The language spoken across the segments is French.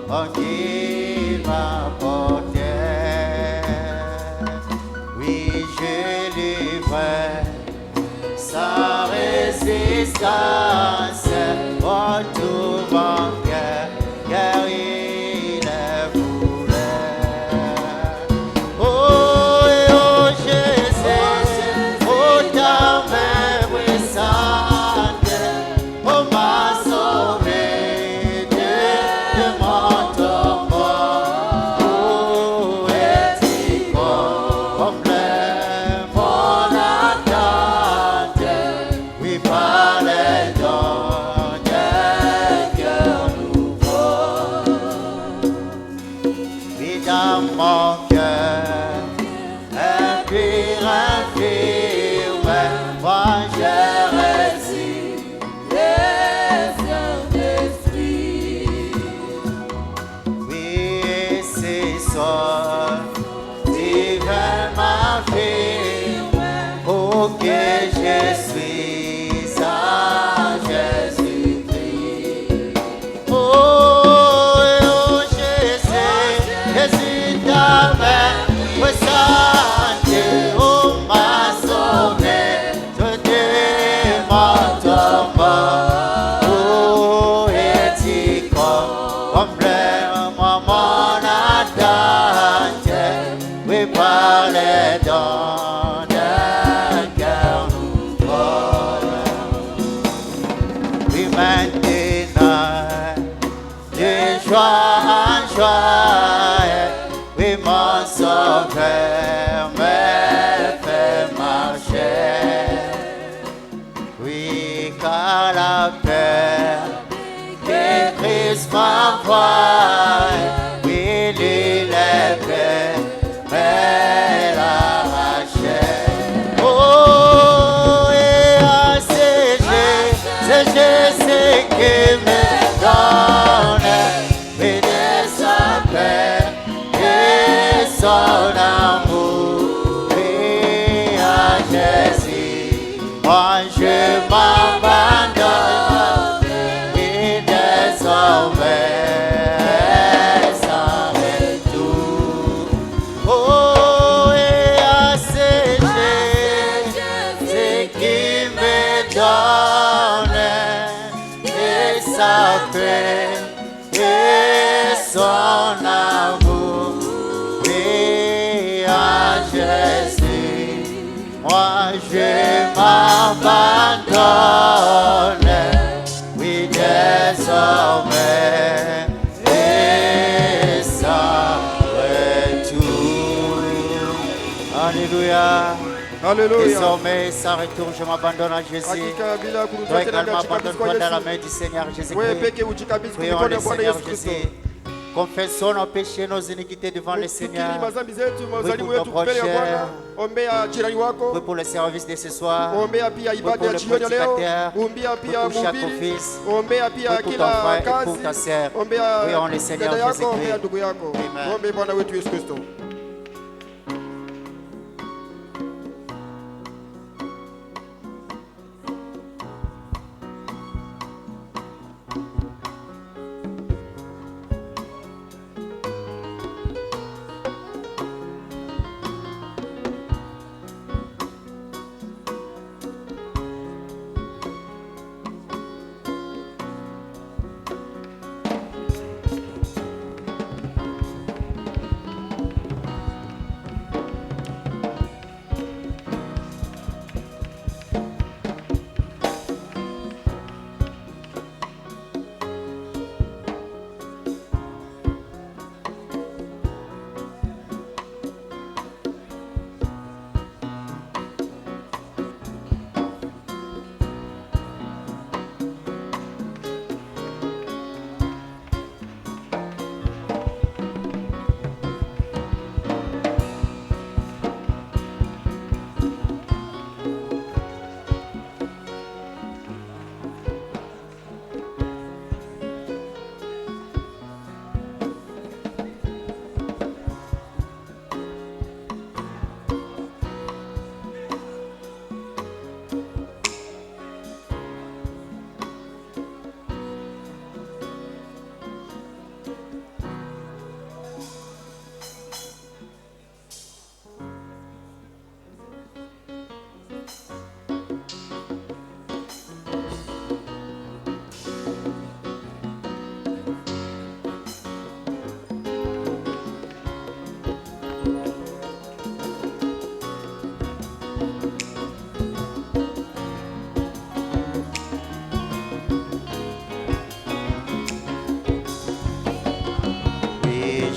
en qui m'apportait. Oui, je livre sans résistance en tout mon cœur, car il est voulu. Oh, Jésus, oh ta main puissante, oh m'a sauvé de mon tombeau. Oh, es-tu comblé mon attente, oui, par les dons d'un cœur nouveau. Oui, dans mon cœur, un cuir infirme, moi je réside les d'esprit. Oui, et c'est ça, divin m'affirme, oh que je suis à Jésus-Christ. Oh, Jésus, Jésus ta main puissante, oh m'a sauvé de mon tombeau. Oh, es-tu comblé mon attente, oui, par les dons d'un cœur nouveau. Oui, maintenant, de joie en joie, oui, mon sauveur me fait marcher. Oui, car la paix que Christ m'envoie, oui, lui les paix me l'arracher. Oh, et à c'est Jésus qui me donne, mais de sa paix et son amour. Oui, à Jésus, moi je m'abandonne, oui, désormais sans retour. Oh, et à c'est qui me donne et sa paix et son amour. Oui, à Jésus, moi je m'abandonne, oui, désormais et sans retour. Alléluia. Alléluia. Désormais, sans retour, je m'abandonne à Jésus. Hakika bila Toi kurudia tena également, katika abandonne-toi dans la main du Seigneur wewe Jésus-Christ. peke ujikabidhi Prions kwa le mikono ya Bwana Seigneur Yesu Kristo. Jésus. Confessons nos péchés, nos iniquités devant le Tukiri Seigneur. mazambi zetu, mazalimu pour wetu ton mbele ya prochain. Bwana. Ombea jirani Prie wako, pour le service de ce soir. ombea pia Prie ibada pour ya le jioni ya leo, prédicateur. ombea Prie pia pour chaque mhubiri, office. ombea pia Prie pour ton kila frère et pour ta kazi, sœur. ombea Prions le Seigneur dada yako, Jésus-Christ. ombea ndugu yako. Amen. Ombe Bwana wetu Yesu Kristo.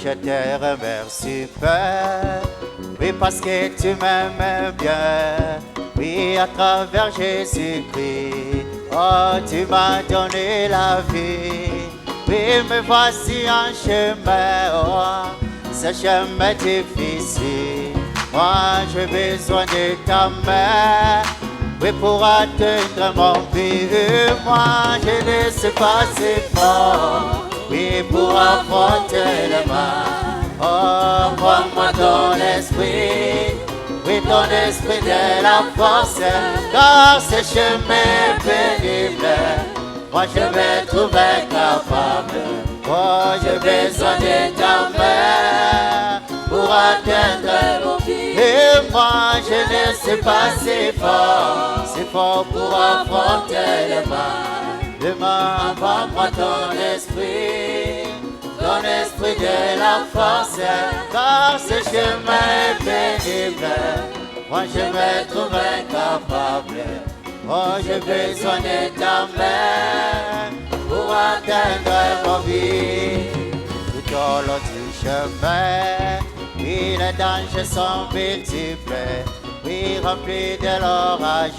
je te remercie, Père. Oui, parce que tu m'aimes bien. Oui, à travers Jésus-Christ. Oh, tu m'as donné la vie. Oui, me voici en chemin. Oh, ce chemin difficile. Moi, j'ai besoin de ta main. Oui, pour atteindre mon but. Moi, je ne sais pas si fort. Oui, pour affronter le mal. Oh, prends-moi ton esprit. Oui, ton esprit de la force. Car ce chemin pénible, moi je me trouve incapable. Oh, j'ai besoin de ta main pour atteindre mon but. Et moi je ne sais pas si fort pour affronter le mal. Le mal, prends-moi ton esprit de la force, car ce chemin est pénible. Moi je me trouve incapable. Oh, j'ai besoin de ta main pour atteindre mon but. Tout au long du chemin, oui, les dangers sont multiples. Oui, remplis de l'orage.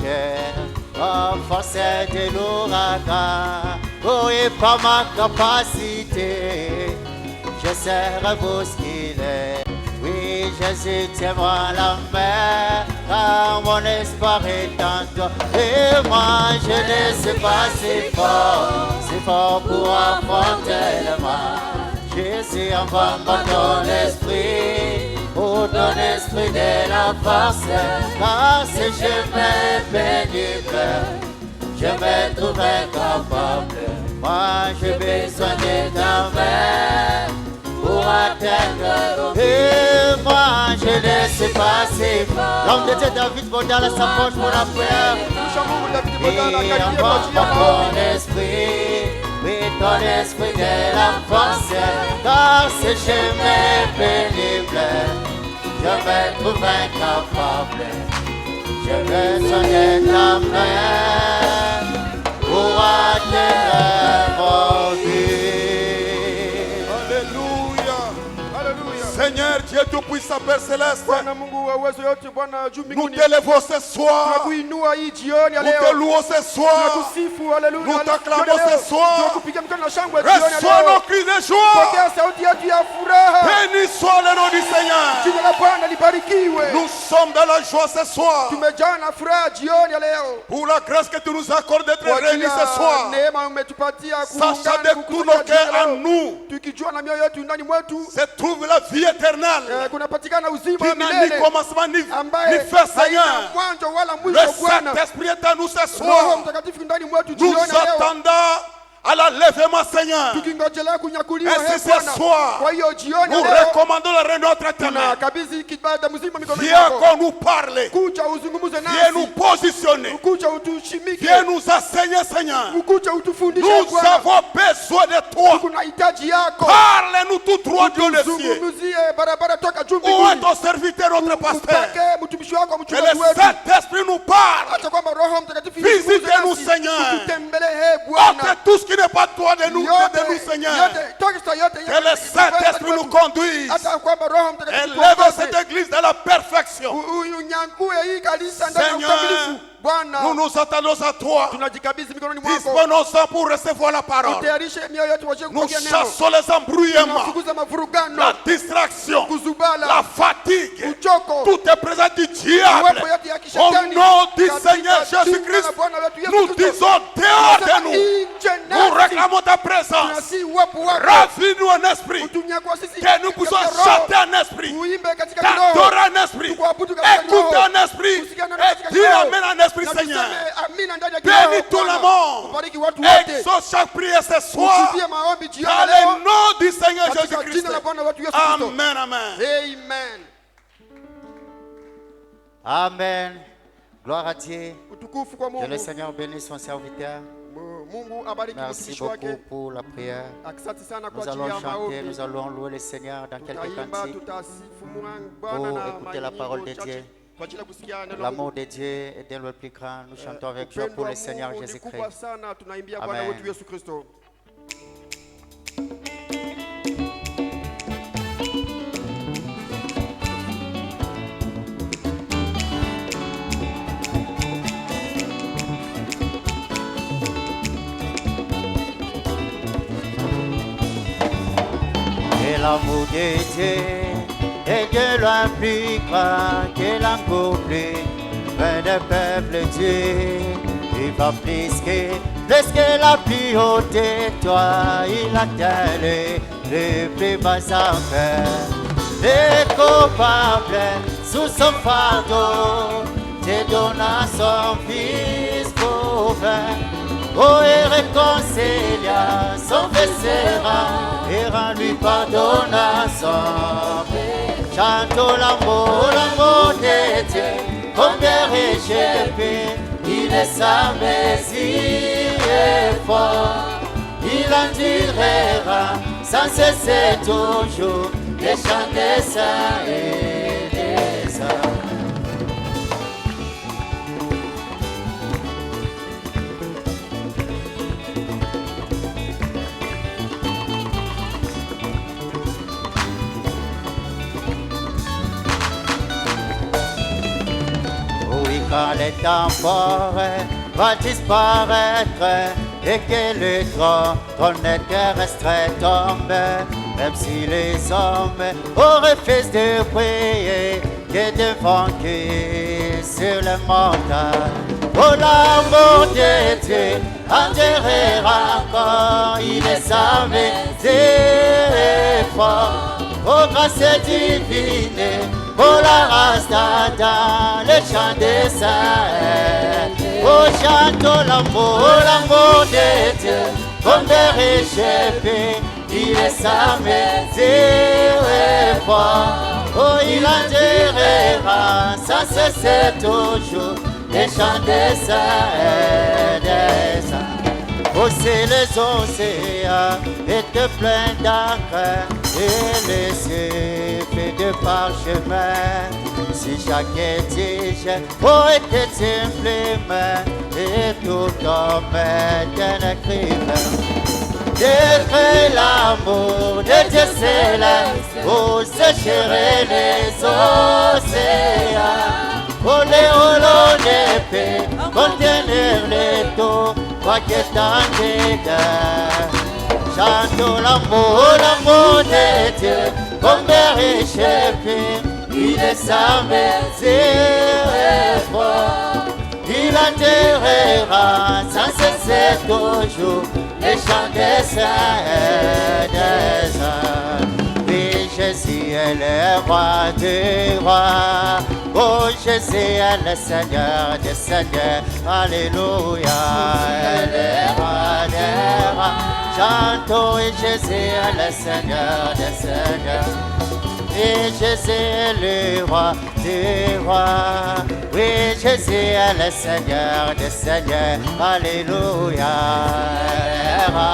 Oh, forcé de l'ouragan. Oui, par ma capacité, je sais rebousculer. Oui, Jésus, tiens-moi la main, car mon espoir est en toi. Et moi, je ne sais pas si fort pour affronter le mal. Jésus, envoie-moi ton esprit, oh, ton esprit de la force, car ce chemin pénible, je me trouve incapable. Moi, j'ai besoin de ta main pour atteindre. Et moi, je ne sais pas si l'homme de Dieu David Bodala s'approche pour la prière. Et envoie ton esprit, oui, ton esprit de la force, car ce chemin pénible, je me trouve incapable. J'ai besoin de ta main pour atteindre mon but. Alléluia. Alléluia. Seigneur Dieu Tout-Puissant, Père Céleste, Bwana Mungu wa uwezo yote, Bwana juu nous mbinguni, t'élevons ce soir, tunakuinua hii jioni ya nous te leo, louons ce soir, tunakusifu. Haleluya. nous t'acclamons Jioni ya leo, ce soir. tunakupigia mikono na shangwe jioni ya reçois nos leo. cris de joie. Pokea sauti yetu ya furaha. Béni soit le nom du Seigneur. Jina la Bwana libarikiwe. Nous sommes dans la joie ce soir Tumejaa na furaha jioni ya leo pour la grâce que tu nous accordes d'être kwa ajili réunis ce ya soir, neema umetupatia sachant kuungana de tous nos cœurs en nous tukijua na mioyo yetu ndani mwetu se trouve la vie éternelle kunapatikana uzima qui wa n'a ni milele commencement ni ambaye fin, haina Seigneur. mwanzo wala Le mwisho. Bwana, Saint-Esprit est en nous ce Roho soir. Mtakatifu ndani mwetu Nous jioni ya leo, attendons à l'enlèvement, Seigneur. tukingojelea kunyakuliwa. Ainsi ce Bwana, soir, kwa hiyo jioni nous ya leo recommandons le règne notre éternel. tunakabidhi kibada mzima mikononi Viens mwako. qu'on nous parle. Kuja uzungumze Viens nous nasi, positionner. kuja utushimike, Viens nous enseigner, Seigneur. kuja utufundishe. Nous Bwana, avons besoin de toi. kuna hitaji yako. Parle-nous tout droit, Dieu le ciel. Zungumzie barabara toka juu Où est mbinguni. ton serviteur, notre pasteur? Upake mtumishi wako, Que le mchungaji wetu. Saint-Esprit nous parle. Acha kwamba Roho Mtakatifu Visitez-nous, Seigneur. tutembelee Ôte Bwana. tout ce qui n'est pas toi de nous, Seigneur. Que le Saint-Esprit nous conduise. hata kwamba Roho Mtakatifu Élève cette église dans la perfection. unyankue hii kanisa ndani ya Seigneur, ukamilifu. Bwana, nous nous attendons à toi. tunajikabidhi mikononi mwako. Disposons-nous pour recevoir la parole. Utayarishe mioyo yetu wajie Nous kupokea neno. chassons les embrouillements, Tunafukuza mavurugano, la distraction, kuzubala, la fatigue. uchoko, Tout est présent du diable. uwepo yote ya Au kishetani. nom du Katika Seigneur jina Jésus-Christ, la Bwana wetu Yesu nous Kristo. disons dehors de Tunasema nous. nje Nous nasi. réclamons ta présence. Tunasi uwepo wako. Ravis-nous en esprit. Utunyakua sisi Que nous puissions katika roho. chanter en esprit. Uimbe katika T'adorer roho. en esprit. Tukuabudu katika Écouter roho. en esprit. Kusikiana Et katika dire roho. Amen en esprit, Na Seigneur. tuseme amina ndani ya Bénis kiroho, tout le Bwana. monde. Ubariki watu wote. Exauce chaque prière ce soir. Usipie maombi jioni Dans leo. le nom du Seigneur Katika Jésus-Christ. jina la Bwana wetu Yesu Kristo. Amen, amen. Amen. Amen. Gloire à Dieu. Utukufu kwa Que le Mungu. Seigneur bénisse son serviteur. Mungu abariki Merci mtumishi beaucoup wake. pour la prière. Asante sana kwa Nous ajili allons ya chanter, maombi. nous allons louer le Seigneur dans quelques Tutaimba, cantiques. tutasifu Bwana Pour na écouter la manyimbo parole de chache Dieu. kwa ajili ya kusikia neno la L'amour Mungu. de Dieu est le plus grand. Nous chantons avec joie Upendo pour wa le Seigneur Mungu ni Jésus-Christ. kubwa sana, tunaimbia Bwana Amen. wetu Yesu Kristo. l'amour de Dieu est de loin plus grand que l'amour plus loin de peuple Dieu. Il va plus que la plus haute étoile, il atteint le plus bas enfer. Les coupables sous son fardeau, Dieu donna son fils pour oh, et réconcilia son viscéral et rend lui pardonna son péché. Chantons l'amour de Dieu, combien réchauffé, il est sa messie est fort. Il endurera sans cesser toujours les chants des saints et des saints. Quand les temps va disparaître et que le trône terrestre tombe, même si les hommes refusent de prier, que devant Dieu sur le montagne. Oh, l'amour de Dieu endurera encore, il est sauvé, Dieu fort. Oh, grâce divine, oh la race d'Adam, le chant des saints. Oh, chantons l'amour de Dieu, comme des réchauffés, il est sa mesure est fort. Oh, il endurera sans cesser toujours les chants des saints, des saints. Oh, c'est les océans étaient pleins d'encre et les cieux faits de parchemin. Si chaque tige était simplement et tout homme d'un écrivain. D'être l'amour de Dieu céleste pour sécher les océans. Pour les rouleaux d'épée, contenir les taux, quoi que tant d'égards. Chantons l'amour de Dieu, comme des réchauffés, il est sa mesure est fort. Il endurera sans cesser toujours les chants des saints, des saints. Oui, Jésus est le roi des rois. Oh, Jésus est le Seigneur des seigneurs. Alléluia, le roi des rois. Chantons, et Jésus est le Seigneur des seigneurs. Oui, Jésus est le roi des rois. Oui, Jésus est le Seigneur des seigneurs. Alléluia, le roi.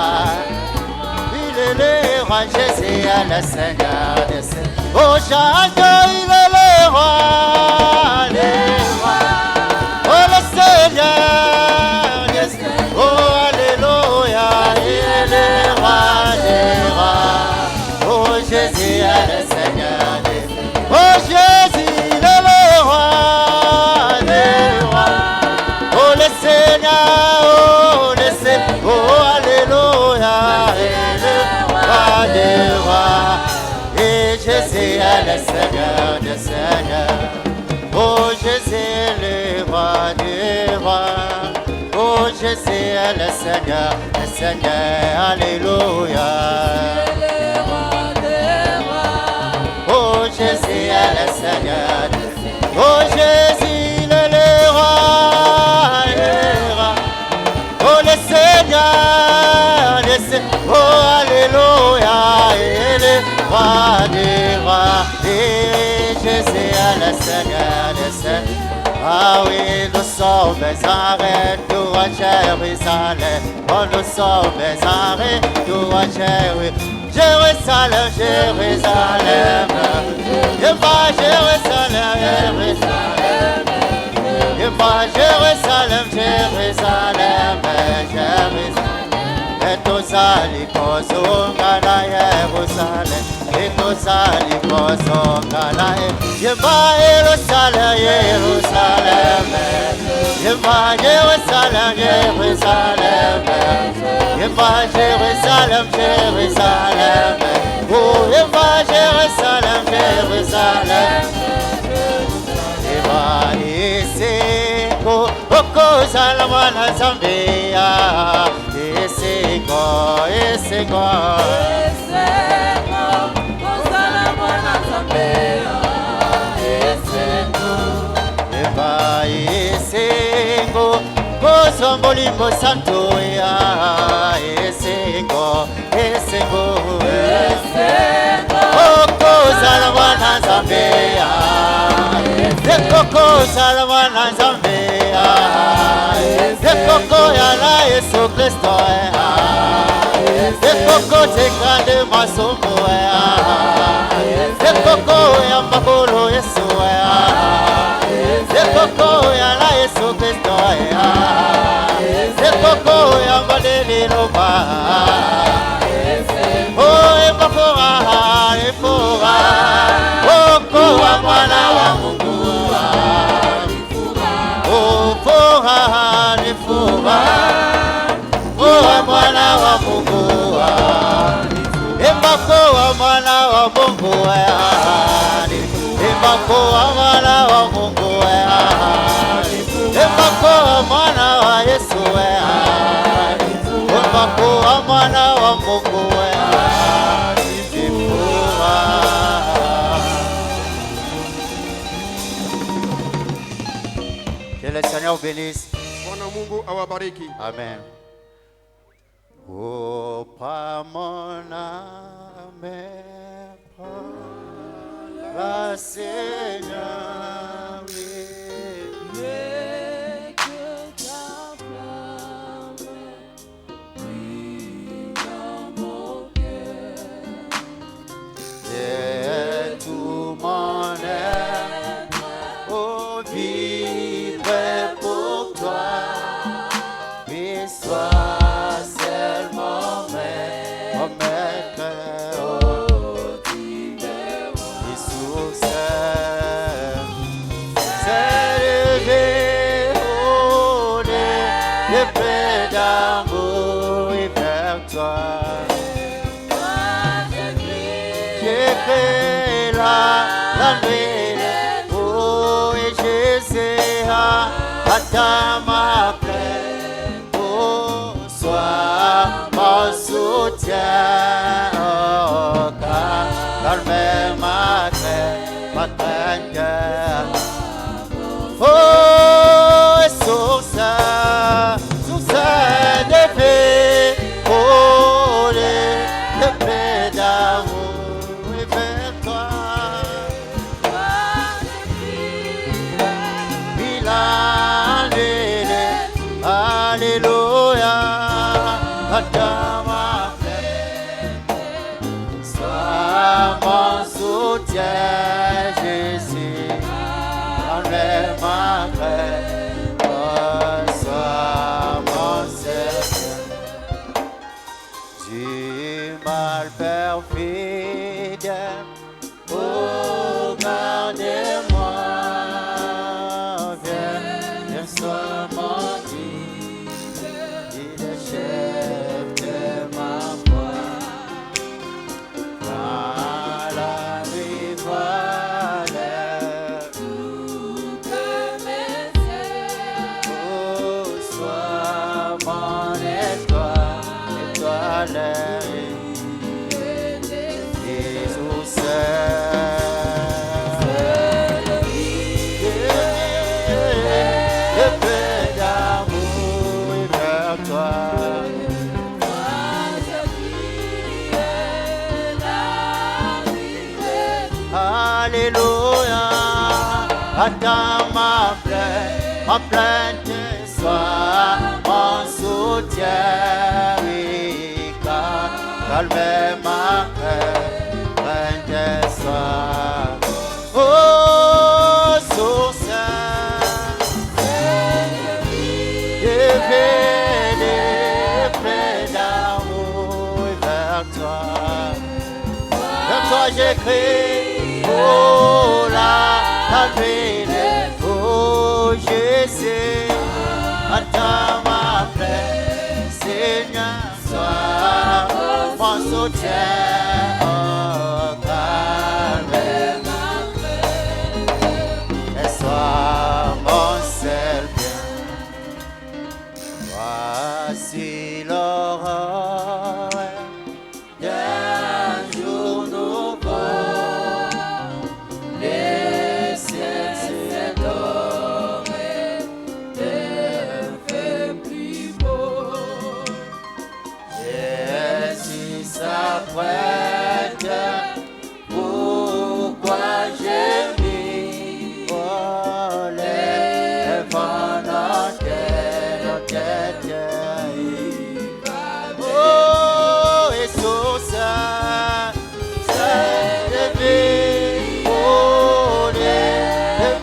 Il est le roi, Jésus est le Seigneur des seigneurs. Oh, chantons, il est le roi, le roi. Oh, le Seigneur des seigneurs. Oh, alléluia, il est le roi des rois. Oh, Jésus est le Seigneur des seigneurs. Oh, Jésus, il est le roi des rois. Oh, le Seigneur, oh, le Seigneur. Oh, alléluia, il est le roi des rois. Et Jésus est le Seigneur des seigneurs. Oh, Jésus est le roi des rois. Oh, Jésus est le Seigneur des seigneurs. Alléluia. Oh, Jésus est le Seigneur des seigneurs. Oh, Jésus est le roi des rois. Oh, le Seigneur des seigneurs. Oh, alléluia. Il est le roi des rois. Et Jésus est le Seigneur des seigneurs. Ah oui, nous sommes en retour à Jérusalem. Oh, nous sommes en retour à Jérusalem. Jérusalem, Jérusalem. Je vais Jérusalem, Jérusalem. Je vais Jérusalem, Jérusalem, Jérusalem. Et tous allez pour Zungana, Jérusalem, Jérusalem, Kosongalae. Yemba Jerusalem, Jerusalem, Yemba Jerusalem, Jerusalem, Yemba Jerusalem, Jerusalem, oh Yemba Jerusalem, Jerusalem. Yemba Isiko, Okozala mwana Zambia, Isiko, Isiko. Esengo, Kosomo limbo santo ya Esengo, Esengo, Koko salwana Zambia, Koko salwana Zambia, Koko ya la Yesu Kristo ya, Koko tekande masomo ya, Koko ya makolo Yesu ya. Koko ya la Yesu Kristo ya, Koko ya madeni roba, oh epora, epora, Koko wa mwana wa Mungu, oh pora, epora, oh mwana wa Mungu, Embako wa mwana wa Mungu ya, Embako wa mwana wa Mungu ya, Embako wa mwana wa Yesu ya, Embako wa mwana wa Mungu ya, que le Seigneur vous bénisse. Bwana Mungu awabariki. Amen. Oh, pas mon âme, pas Seigneur, que ta flamme brille dans mon cœur. et tout mon être, oh, vivre pour toi, puis sois seulement mon maître, oh, Jésus, c'est levé, oh, de près d'amour et vers toi. J'ai fait la nuit, oh, et Jésus à ta ma plaie, oh, sois mon soutien, oh, calme ma crainte, oh, source de paix, oh, de paix d'amour et vers toi. Alléluia, Adama, sois mon soutien, Jésus, enlève ma crainte, oh, sois mon Seigneur. Du mal perfide, oh, gardez-moi, viens, sois mon chef de ma foi, dans la vie voilée, oh, sois mon étoile, Jésus le peu d'amour vers toi. Alléluia, attends ma plainte soit mon soutien, oui, calme ma crainte soit, oh, source de paix d'amour vers toi. j'écris, oh la nuit, oh Jésus, attends ma plaie, Seigneur, sois mon soutien, oh calme et sois mon seul bien. Voici l'aurore d'un jour nouveau, les ciels s'est doré, terre fait plus beau. Jésus s'apprête, pourquoi j'ai mis oh, les vents dans tête. Oh, et sur ça, de vie, oh, de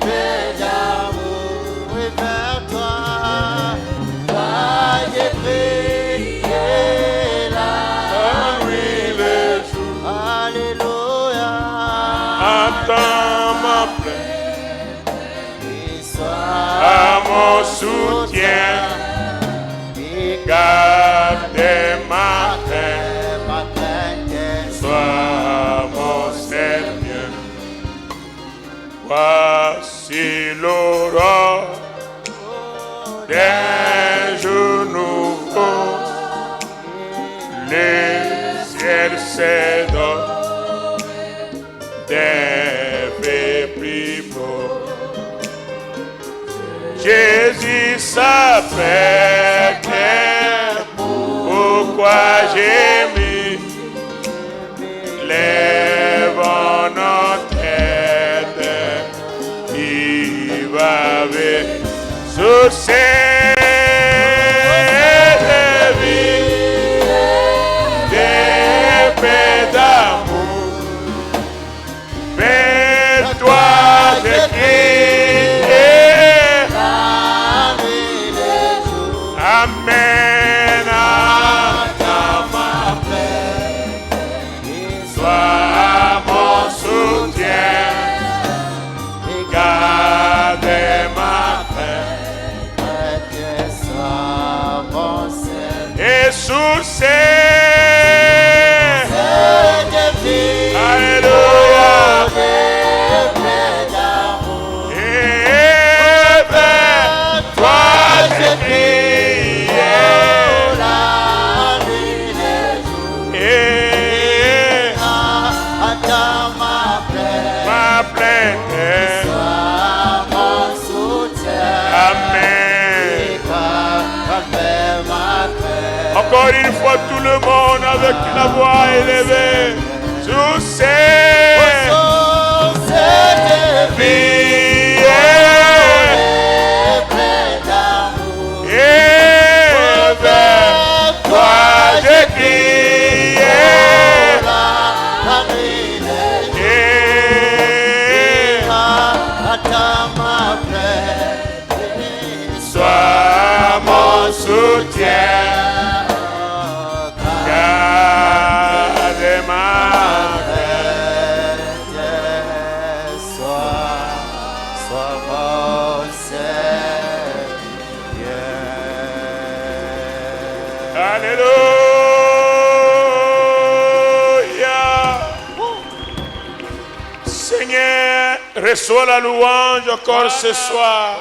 paix d'amour, et vers toi, j'ai prié la nuit, le jour. Alléluia. Attends ma plaie, Et sois à mon soutien, et garde ma paix, ma crainte, sois mon Seigneur. Voici l'aurore d'un jour nouveau, les ciels s'édorent, des faits plus beaux. Jésus s'apprête, pourquoi j'ai mis les vents en tête, il va avec sur cette vie, des paix d'amour, vers toi je crie, Amen, attends ma paix, sois mon soutien, garde ma paix, sois mon seul. et sous ces, alléluia, et vers toi je crie. Encore une fois, tout le monde avec la voix élevée. Sous cette vie, et vers toi je crie. Sois mon soutien. Seigneur, reçois la louange encore ce soir.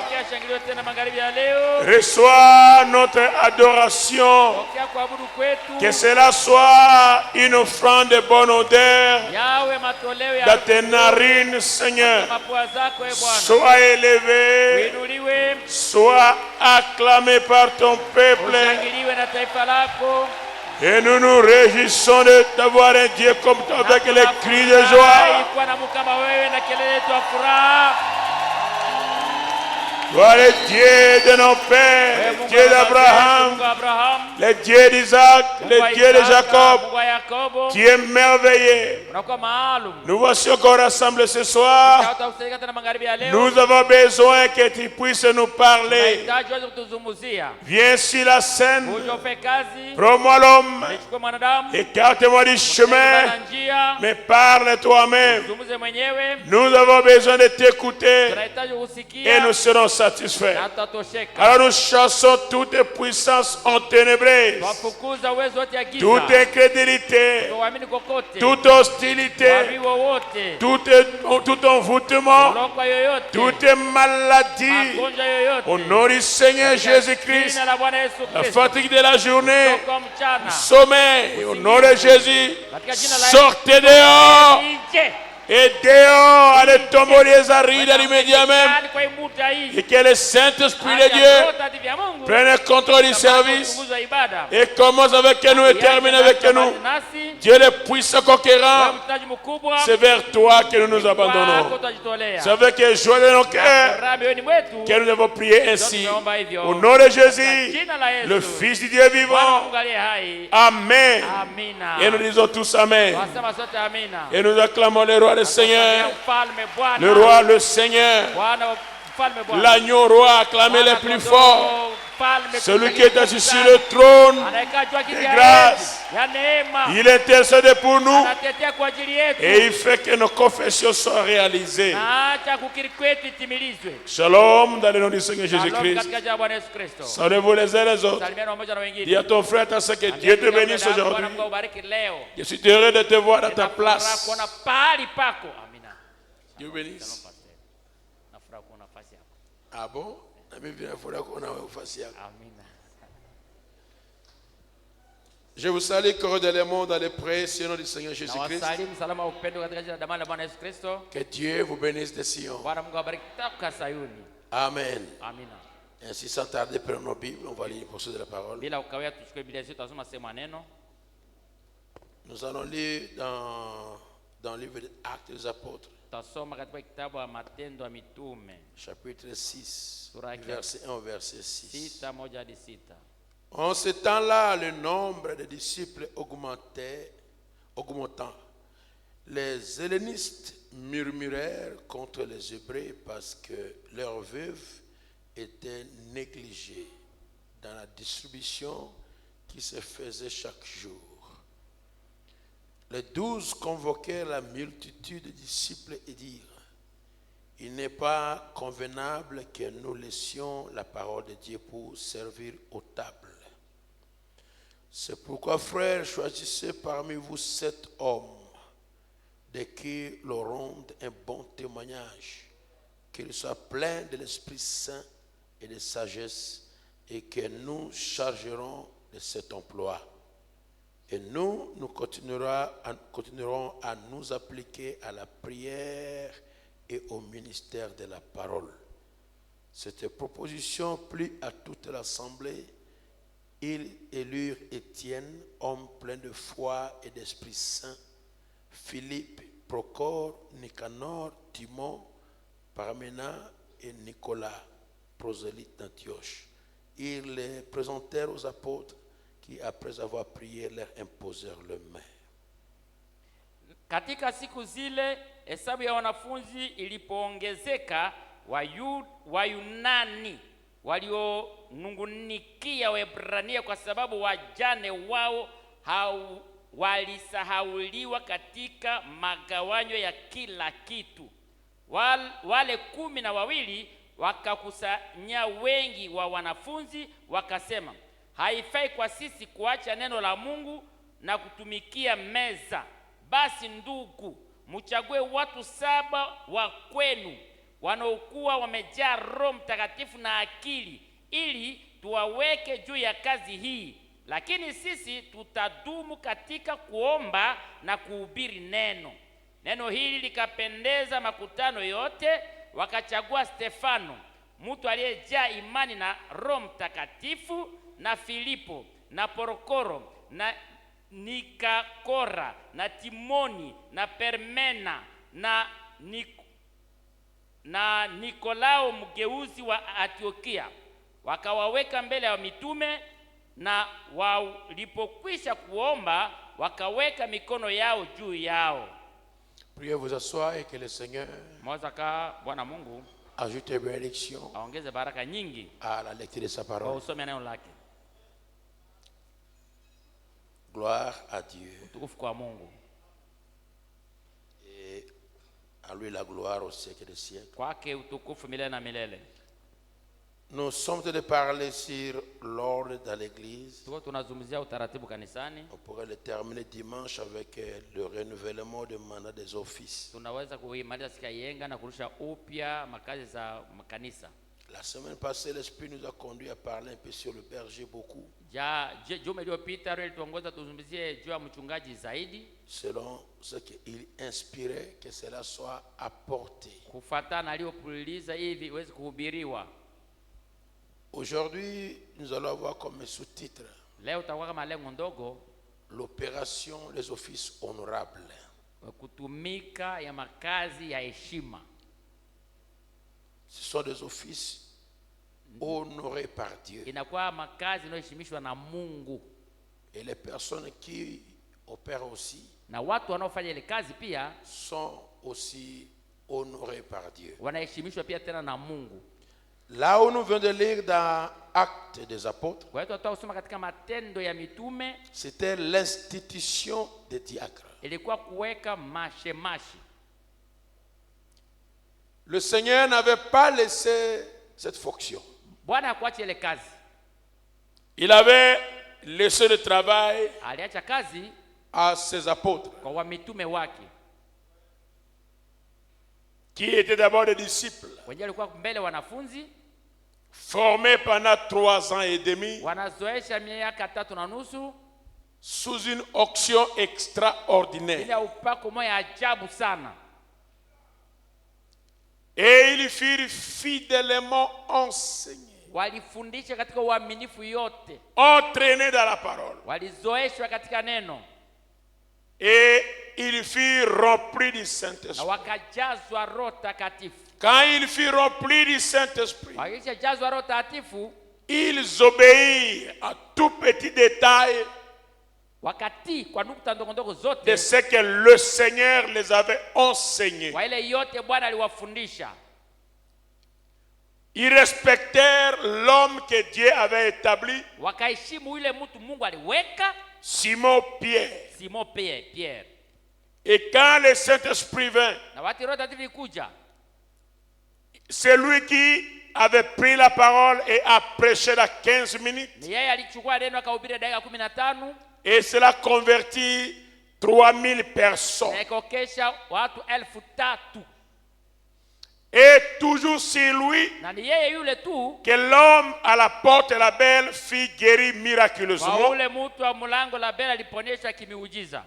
Reçois notre adoration. Que cela soit une offrande de bonne odeur dans tes narines, Seigneur. Sois élevé, sois acclamé par ton peuple. Et nous nous réjouissons d'avoir un Dieu comme toi avec les cris de joie. Toi le Dieu de nos pères, Dieu d'Abraham, Abraham, le Dieu d'Isaac, Mungu wa le Dieu de Isaka, Jacob, Mungu wa Yakobo, qui est merveilleux. unakuwa maalum. Nous voici encore rassemblés ce soir. Tutakusanyika tena magharibi ya leo. Nous avons besoin que tu puisses nous parler. Tunahitaji uweze kutuzungumzia. Viens sur la scène, Uje ufe kazi, prends-moi l'homme, nichukue mwanadamu, écarte-moi du chemin, na njia, mais parle toi-même. zungumze mwenyewe. Nous avons besoin de t'écouter Tunahitaji et kusikia nous serons satisfaits. na tutatosheka. Alors nous chassons toute puissance enténébreuse, Twafukuza uwezo wote ya giza. toute incrédulité, Tuamini kokote. toute hostilité, Wabii wowote. tout envoûtement, Ulokwa yoyote. toute maladie. Magonjwa yoyote. Au nom du Seigneur Jésus-Christ, Jina la Bwana Yesu la Kristo. fatigue de la journée, Toka mchana. sommeil, au nom de Jésus, Katika jina la sortez dehors Nje. et dehors, allez tomber les arides à l'immédiat même, Ndani kwa imuta hii. et que le Saint-Esprit de Hata Dieu zote hadi vya Mungu. prenne le contrôle du service Uchunguzi wa ibada. et commence avec nous et termine avec nous. Nasi. Dieu le puissant conquérant, Mtaji mkubwa. c'est vers toi que nous nous abandonnons. Kwako tutajitolea. C'est avec les joies de nos cœurs Furaha mioyoni mwetu. que nous devons prier ainsi. Tunaomba hivyo. Au nom de Jésus, Jina la Yesu. le Fils du Dieu Bwana vivant. Mungu aliye hai. Amen. Amina. Et nous disons tous Amen. Wasema sote amina. Et nous acclamons le roi, le Seigneur. Mfalme Bwana. Le roi, le Seigneur. Bwana mfalme Bwana. L'agneau roi, acclamez le plus fort. Celui qui est assis sur le trône de grâce. Il intercède pour nous et il fait que nos confessions soient réalisées. Shalom dans le nom du Seigneur Jésus-Christ. Saluez-vous les uns les autres. Dis à ton frère, à ta soeur que Dieu te bénisse aujourd'hui. Je suis heureux de te voir dans ta place. Dieu bénisse. Ah bon? Je vous salue cordialement dans les précieux nom du Seigneur Jésus-Christ. Que Dieu vous bénisse de Sion. Amen. Ainsi, sans tarder, prenons nos Bibles, on va lire pour ceux de la parole. Nous allons lire dans le livre des Actes des Apôtres, chapitre 6, verset 1 au verset 6. En ce temps-là, le nombre de disciples augmentant, les hellénistes murmurèrent contre les Hébreux parce que leurs veuves étaient négligées dans la distribution qui se faisait chaque jour. Les 12 convoquèrent la multitude de disciples et dirent: il n'est pas convenable que nous laissions la parole de Dieu pour servir aux tables. C'est pourquoi, frères, choisissez parmi vous 7 hommes de qui l'on rende un bon témoignage, qu'ils soient pleins de l'Esprit Saint et de sagesse, et que nous chargerons de cet emploi. Et nous continuerons à nous appliquer à la prière et au ministère de la parole. Cette proposition plut à toute l'assemblée. Ils élurent Étienne, homme plein de foi et d'Esprit Saint, Philippe, Procore, Nicanor, Timon, Parména et Nicolas, prosélyte d'Antioche. Ils les présentèrent aux apôtres qui, après avoir prié, leur imposèrent les mains. Katika siku zile hesabu ya wanafunzi ilipoongezeka, Wayunani walionungunikia Waebrania kwa sababu wajane wao walisahauliwa katika magawanyo ya kila kitu. Wale 12 wakakusanya wengi wa wanafunzi, wakasema, haifai kwa sisi kuacha neno la Mungu na kutumikia meza. Basi ndugu, mchague watu 7 wa kwenu wanaokuwa wamejaa Roho Mtakatifu na akili, ili tuwaweke juu ya kazi hii. Lakini sisi tutadumu katika kuomba na kuhubiri neno. Neno hili likapendeza makutano yote, wakachagua Stefano, mtu aliyejaa imani na Roho Mtakatifu, na Filipo, na Porokoro, na Nikakora, na Timoni, na Permena, na Nikolao mgeuzi wa Antiokia. Wakawaweka mbele ya mitume, na walipokwisha kuomba wakaweka mikono yao juu yao. Priez vous asseoir et que le Seigneur Mwazaka Bwana Mungu ajoute bénédiction aongeze baraka nyingi à la lecture de sa kwa parole. usome neno lake. Gloire à Dieu. Utukufu kwa Mungu. Et à lui la gloire au siècle des siècles. Kwake utukufu milele na milele. Nous sommes en train de parler sur l'ordre dans l'église. Tuko tunazungumzia utaratibu kanisani. On pourrait le terminer dimanche avec le renouvellement du mandat des offices. Tunaweza kuimaliza siku ya yenga na kurusha upya makazi za makanisa. La semaine passée, l'Esprit nous a conduit à parler un peu sur le berger beaucoup. Juma iliyopita Roho alituongoza tuzungumzie juu ya mchungaji zaidi. Selon ce qu'il inspirait, que cela soit apporté. Kufuatana aliyopuliza hivi iweze kuhubiriwa. Aujourd'hui, nous allons avoir comme sous-titre Leo tutakuwa kama lengo ndogo l'opération les offices honorables. Kutumika ya makazi ya heshima. Ce sont des offices honorés par Dieu. Inakuwa makazi inayoheshimishwa na Mungu. Et les personnes qui opèrent aussi Na watu wanaofanya ile kazi pia sont aussi honorés par Dieu. wanaheshimishwa pia tena na Mungu. Là où nous venons de lire dans Actes des Apôtres, Kwa hiyo tutasoma katika Matendo ya Mitume, c'était l'institution des diacres. ilikuwa kuweka mashemashi. Le Seigneur n'avait pas laissé cette fonction. Bwana hakuacha ile kazi. Il avait laissé le travail Aliacha kazi à ses apôtres, kwa wamitume wake. qui étaient d'abord des disciples, Wenyewe walikuwa mbele wanafunzi, formés pendant 3 ans et demi, wanazoesha miaka 3.5 sous une onction extraordinaire. ile upako moja ajabu sana. Et ils furent fidèlement enseignés, Walifundisha katika uaminifu yote. entraînés dans la parole. Walizoeshwa katika neno Et ils furent remplis du na Saint-Esprit. wakajazwa Roho Takatifu. Quand ils furent remplis du Saint-Esprit, Wakishajazwa Roho Takatifu, ils obéirent à tout petit détail wakati kwa nukta ndogo ndogo de zote ce que le Seigneur les avait enseigné. kwa ile yote Bwana aliwafundisha. Ils respectèrent l'homme que Dieu avait établi, Wakaheshimu yule mtu Mungu aliweka, Simon Pierre. Simon Pierre. Et quand le Saint-Esprit vint, Na wakati Roho Takatifu ilikuja, c'est lui qui avait pris la parole et a prêché dans 15 minutes. ni yeye alichukua neno akahubiri dakika 15 Et cela convertit 3000 personnes. na ikokesha watu 3,000. Et toujours c'est lui Na ni yeye yule tu que l'homme à la porte de la belle fut guéri kwa miraculeusement. ule mtu wa mlango la Bela aliponyeshwa kimiujiza.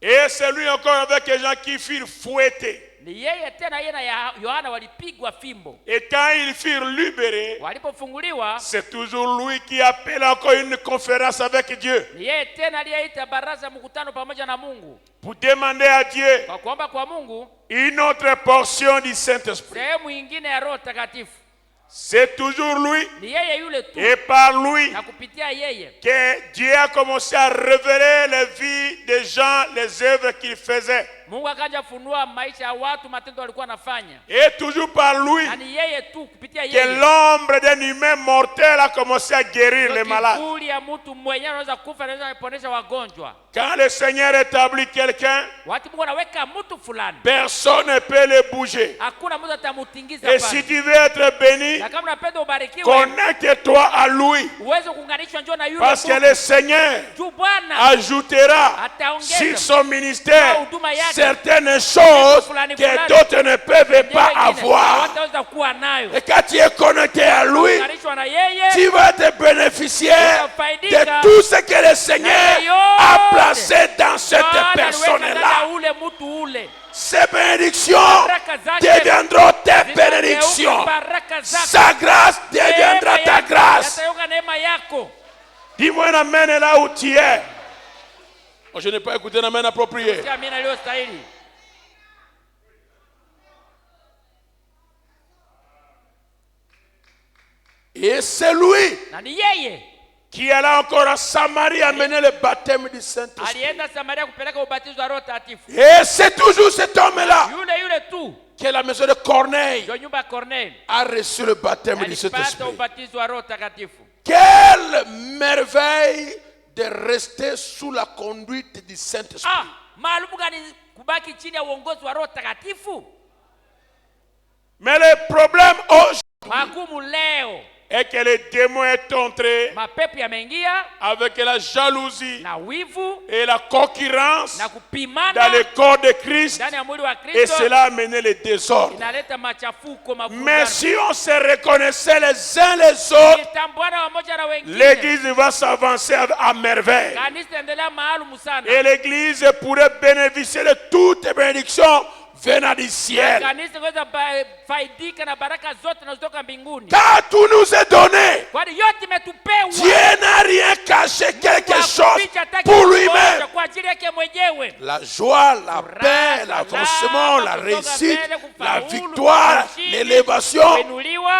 Et c'est lui encore avec les gens qui furent fouettés. Ni yeye tena yeye na Yohana walipigwa fimbo. Et quand ils furent libérés, Walipofunguliwa, c'est toujours lui qui appelle encore une conférence avec Dieu ni yeye tena aliyeita baraza mkutano pamoja na Mungu pour demander à Dieu kwa kuomba kwa Mungu une autre portion du Saint-Esprit. sehemu nyingine ya Roho Takatifu. C'est toujours lui Ni yeye yule tu et par lui na kupitia yeye que Dieu a commencé à révéler les vies des gens, les œuvres qu'il faisait. Mungu akaja funua maisha ya watu, matendo walikuwa wanafanya. Et toujours par lui Na ni yeye tu kupitia que yeye l'ombre d'un humain mortel a commencé à guérir les malades. kivuli ya mtu mwenyewe anaweza kufa, anaweza kuponesha wagonjwa. Quand le Seigneur établit quelqu'un, Wakati Mungu anaweka mtu fulani, personne ne peut le bouger. hakuna mtu atamutingiza Et si pale. tu veux être béni, Na kama unapenda ubarikiwe, connecte-toi à lui. uweze kuunganishwa njoo na yule Parce que Mungu. le Seigneur Juu Bwana ajoutera ataongeza sur son ministère kwa huduma yake certaines choses que d'autres ne peuvent pas avoir. hawataweza kuwa nayo. Et quand tu es connecté à lui, Kuunganishwa na yeye, tu vas être bénéficiaire de tout ce que le Seigneur a placé dans cette Bwana aliweka ndani ya personne-là. ule mtu ule. Ces bénédictions deviendront tes bénédictions. Sa grâce deviendra ta grâce. Yatageuka neema yako. Dis-moi un amen là où tu es. Oh, je n'ai pas écouté un amen approprié. Sikia amina iliyostahili. Et c'est lui Na ni yeye qui alla encore à Samarie amener le baptême du Saint-Esprit. alienda Samaria kupeleka ubatizo wa Roho Takatifu. Et c'est toujours cet homme-là Yule tu qui est la maison de Corneille ndio nyumba ya Corneli a reçu le baptême du alipata Saint-Esprit. ubatizo wa Roho Takatifu. Quelle merveille de rester sous la conduite du Saint-Esprit. Maalumu gani kubaki chini ya uongozi wa Roho Takatifu? Mais le problème aujourd'hui Magumu leo, est que le démon est entré mapepo yameingia avec la jalousie na wivu et la concurrence na dans kupimana le corps de Christ, ndani ya mwili wa et Kristo, cela a mené le désordre. inaleta machafuko Mais mavurugano. si on se reconnaissait les uns les autres, Kitambuana wamoja na wengine, l'église va s'avancer à merveille. kanisa endelea maalumu sana. Et l'église pourrait bénéficier de toutes les bénédictions venant du ciel. Kanisa inaweza faidika na baraka zote zinazotoka mbinguni. Car tout nous est donné. Kwani yote imetupewa. Dieu n'a rien caché quelque chose pour lui-même. Kwa ajili yake mwenyewe. La joie, la paix, l'avancement, la réussite, la victoire, l'élévation.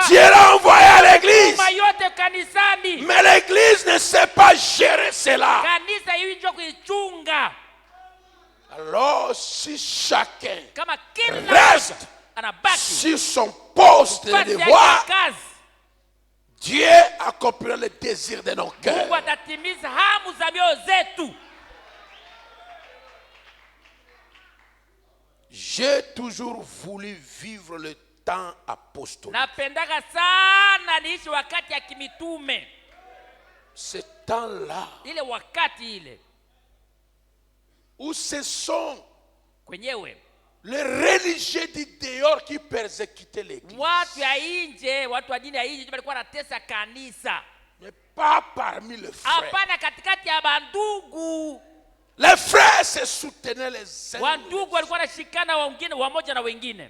Dieu l'a envoyé à l'église. Yote kanisani. Mais l'église ne sait pas gérer cela. Kanisa hiyo kuichunga. Alors si chacun Kama kila reste anabaki sur son poste de devoir, Dieu accomplira le désir de nos cœurs. Mungu atatimiza hamu za mioyo zetu. J'ai toujours voulu vivre le temps apostolique. Napendaka sana niishi wakati ya kimitume. Ce temps-là, Ile wakati ile où ce sont kwenyewe les religieux du dehors qui persécutaient l'église. watu ya nje, watu wa dini ya nje walikuwa wanatesa kanisa. Mais pas parmi les frères. Hapana, katikati ya bandugu. Les frères se soutenaient les uns. Wandugu walikuwa wanashikana wengine wamoja na wengine.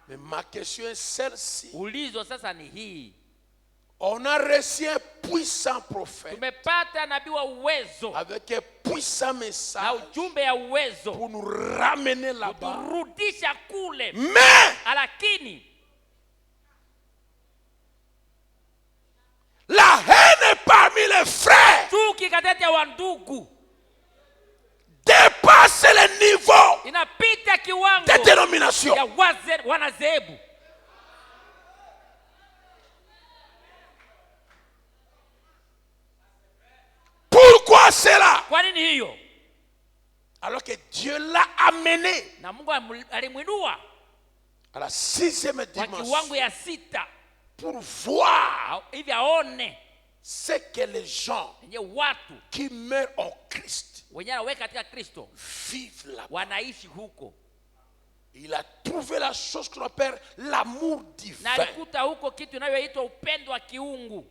Mais ma question est celle-ci. Ulizo sasa ni hii. On a reçu un puissant prophète Tumepata nabii wa uwezo avec un puissant na message ujumbe ya uwezo pour nous ramener là-bas. kurudisha kule. Mais Lakini la haine parmi les frères chuki katikati ya wandugu dépasse le niveau inapita kiwango des dénominations. ya wanazehebu. Pourquoi cela? Kwa nini hiyo? Alors que Dieu l'a amené Na Mungu alimwinua à la 6e kwa dimension kiwango ya 6 pour voir hivi aone ce que les gens yenye watu qui meurent en Christ wenye anaweka katika Kristo vivent là-bas. wanaishi huko. Il a trouvé la chose qu'on appelle l'amour Na divin. alikuta huko kitu inayoitwa upendo wa kiungu.